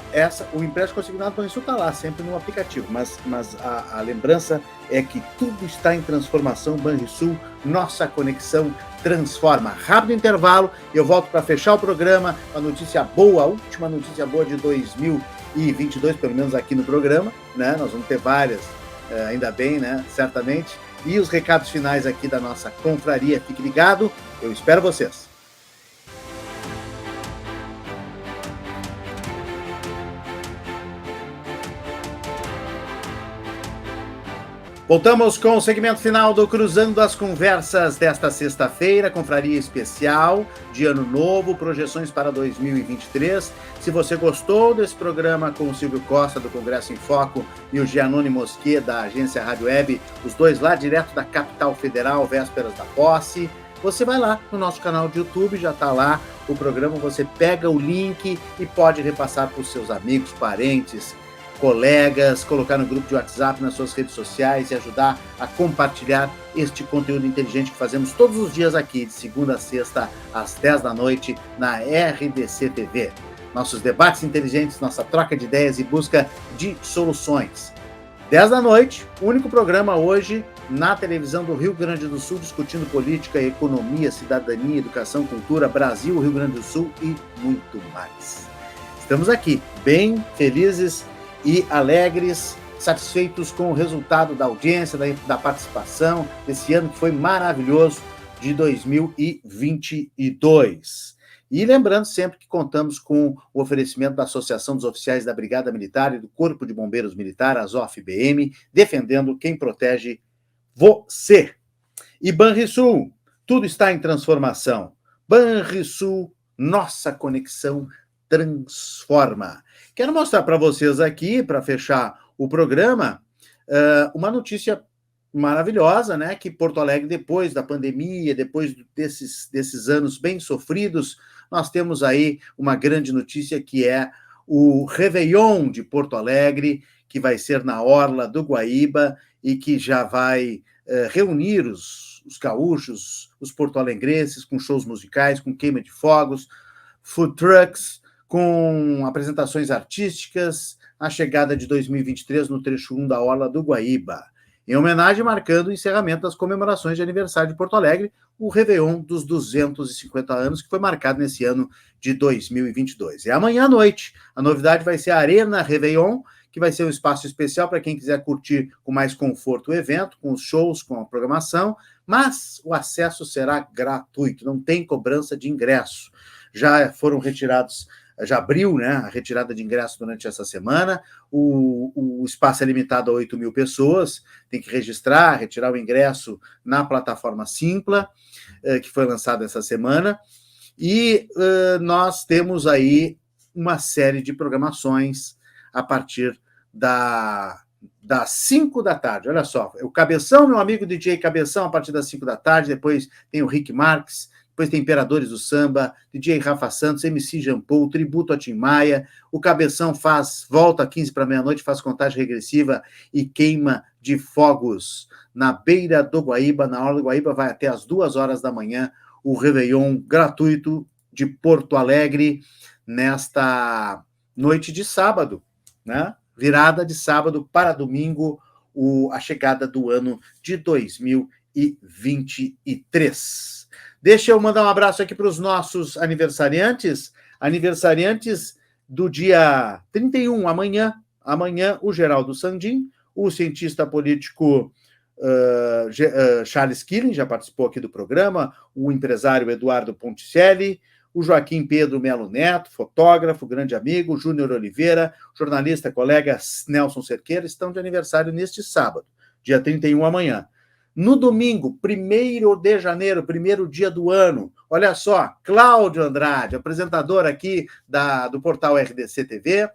o empréstimo consignado Banrisul está lá, sempre no aplicativo, mas a lembrança é que tudo está em transformação. Banrisul, nossa conexão transforma. Rápido intervalo, eu volto para fechar o programa, a notícia boa, a última notícia boa de 2022, pelo menos aqui no programa, né? Nós vamos ter várias, ainda bem, né? Certamente. E os recados finais aqui da nossa confraria. Fique ligado, eu espero vocês. Voltamos com o segmento final do Cruzando as Conversas desta sexta-feira, confraria especial de Ano Novo, projeções para 2023. Se você gostou desse programa com o Silvio Costa, do Congresso em Foco, e o Janone Mosquet, da agência Rádio Web, os dois lá direto da capital federal, vésperas da posse, você vai lá no nosso canal de YouTube, já está lá o programa, você pega o link e pode repassar para os seus amigos, parentes, colegas, colocar no grupo de WhatsApp, nas suas redes sociais e ajudar a compartilhar este conteúdo inteligente que fazemos todos os dias aqui, de segunda a sexta, às 10 da noite, na RDC TV. Nossos debates inteligentes, nossa troca de ideias e busca de soluções. 10 da noite, único programa hoje na televisão do Rio Grande do Sul, discutindo política, economia, cidadania, educação, cultura, Brasil, Rio Grande do Sul e muito mais. Estamos aqui, bem felizes e alegres, satisfeitos com o resultado da audiência, da participação desse ano que foi maravilhoso, de 2022. E lembrando sempre que contamos com o oferecimento da Associação dos Oficiais da Brigada Militar e do Corpo de Bombeiros Militar, Azov-BM, defendendo quem protege você. E Banrisul, tudo está em transformação. Banrisul, nossa conexão transforma. Quero mostrar para vocês aqui, para fechar o programa, uma notícia maravilhosa, né? Que Porto Alegre, depois da pandemia, depois desses anos bem sofridos, nós temos aí uma grande notícia que é o Réveillon de Porto Alegre, que vai ser na Orla do Guaíba e que já vai reunir os gaúchos, os porto-alegrenses, com shows musicais, com queima de fogos, food trucks, com apresentações artísticas, a chegada de 2023 no trecho 1 da Orla do Guaíba. Em homenagem, marcando o encerramento das comemorações de aniversário de Porto Alegre, o Réveillon dos 250 anos, que foi marcado nesse ano de 2022. É amanhã à noite. A novidade vai ser a Arena Réveillon, que vai ser um espaço especial para quem quiser curtir com mais conforto o evento, com os shows, com a programação, mas o acesso será gratuito, não tem cobrança de ingresso. Já foram retirados... Já abriu, né, a retirada de ingressos durante essa semana, o espaço é limitado a 8 mil pessoas, tem que registrar, retirar o ingresso na plataforma Simpla, que foi lançada essa semana, e nós temos aí uma série de programações a partir das 5 da tarde, olha só, o Cabeção, meu amigo DJ Cabeção, a partir das 5 da tarde, depois tem o Rick Marques, depois tem Imperadores do Samba, DJ Rafa Santos, MC Jean Paul, tributo a Tim Maia, o Cabeção volta 15 para meia-noite, faz contagem regressiva e queima de fogos na beira do Guaíba, na Orla do Guaíba, vai até as 2 horas da manhã, o Réveillon gratuito de Porto Alegre, nesta noite de sábado, né? Virada de sábado para domingo, a chegada do ano de 2023. Deixa eu mandar um abraço aqui para os nossos aniversariantes do dia 31, amanhã, o Geraldo Sandin, o cientista político Charles Killing, já participou aqui do programa, o empresário Eduardo Ponticelli, o Joaquim Pedro Melo Neto, fotógrafo, grande amigo, Júnior Oliveira, jornalista, colega Nelson Cerqueira, estão de aniversário neste sábado, dia 31, amanhã. No domingo, 1º de janeiro, primeiro dia do ano, olha só, Cláudio Andrade, apresentador aqui do portal RDC TV,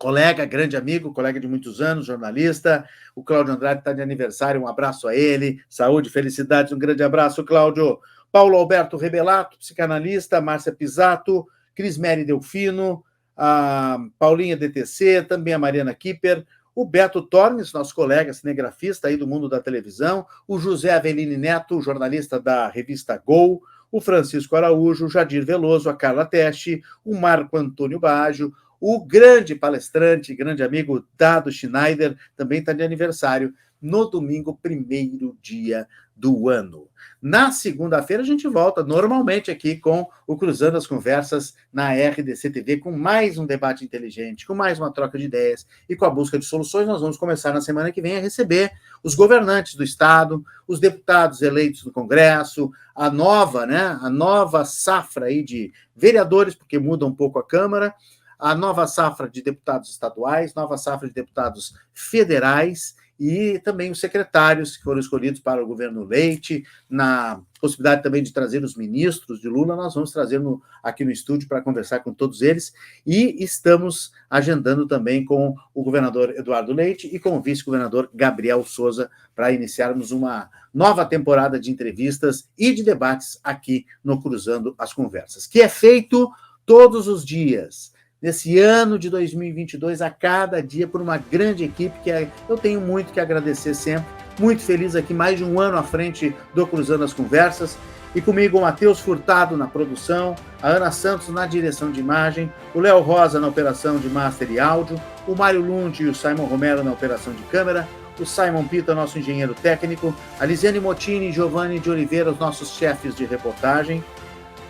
colega, grande amigo, colega de muitos anos, jornalista. O Cláudio Andrade está de aniversário, um abraço a ele, saúde, felicidade, um grande abraço, Cláudio. Paulo Alberto Rebelato, psicanalista, Márcia Pisato, Crismere Delfino, a Paulinha DTC, também a Mariana Kipper, o Beto Tormes, nosso colega cinegrafista aí do mundo da televisão, o José Avelini Neto, jornalista da revista Gol, o Francisco Araújo, o Jadir Veloso, a Carla Teste, o Marco Antônio Baggio, o grande palestrante, grande amigo Dado Schneider, também está de aniversário, no domingo, 1º dia do ano. Na segunda-feira, a gente volta normalmente aqui com o Cruzando as Conversas na RDC TV, com mais um debate inteligente, com mais uma troca de ideias e com a busca de soluções. Nós vamos começar na semana que vem a receber os governantes do Estado, os deputados eleitos do Congresso, a nova safra aí de vereadores, porque muda um pouco a Câmara, a nova safra de deputados estaduais, nova safra de deputados federais, e também os secretários que foram escolhidos para o governo Leite, na possibilidade também de trazer os ministros de Lula, nós vamos trazer aqui no estúdio para conversar com todos eles, e estamos agendando também com o governador Eduardo Leite e com o vice-governador Gabriel Souza para iniciarmos uma nova temporada de entrevistas e de debates aqui no Cruzando as Conversas, que é feito todos os dias, nesse ano de 2022, a cada dia, por uma grande equipe que eu tenho muito que agradecer sempre. Muito feliz aqui, mais de um ano à frente do Cruzando as Conversas. E comigo o Matheus Furtado na produção, a Ana Santos na direção de imagem, o Léo Rosa na operação de master e áudio, o Mário Lund e o Simon Romero na operação de câmera, o Simon Pita, nosso engenheiro técnico, a Lisiane Motini e Giovanni de Oliveira, os nossos chefes de reportagem,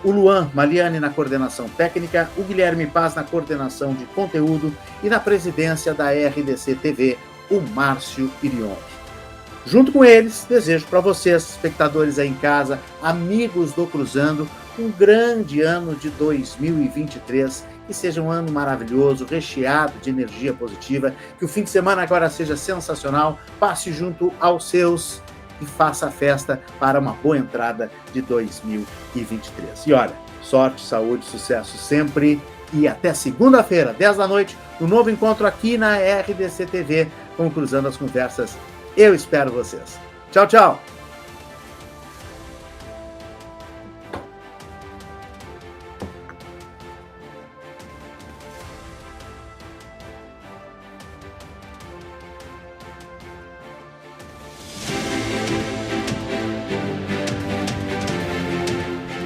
o Luan Maliani na coordenação técnica, o Guilherme Paz na coordenação de conteúdo e na presidência da RDC TV, o Márcio Irion. Junto com eles, desejo para vocês, espectadores aí em casa, amigos do Cruzando, um grande ano de 2023, que seja um ano maravilhoso, recheado de energia positiva, que o fim de semana agora seja sensacional, passe junto aos seus e faça a festa para uma boa entrada de 2023. E olha, sorte, saúde, sucesso sempre e até segunda-feira, 10 da noite, um novo encontro aqui na RDC TV com Cruzando as Conversas. Eu espero vocês. Tchau, tchau!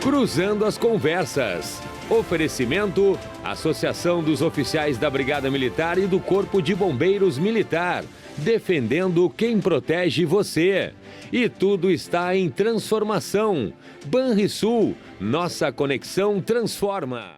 Cruzando as Conversas. Oferecimento: Associação dos Oficiais da Brigada Militar e do Corpo de Bombeiros Militar, defendendo quem protege você. E tudo está em transformação. Banrisul, nossa conexão transforma.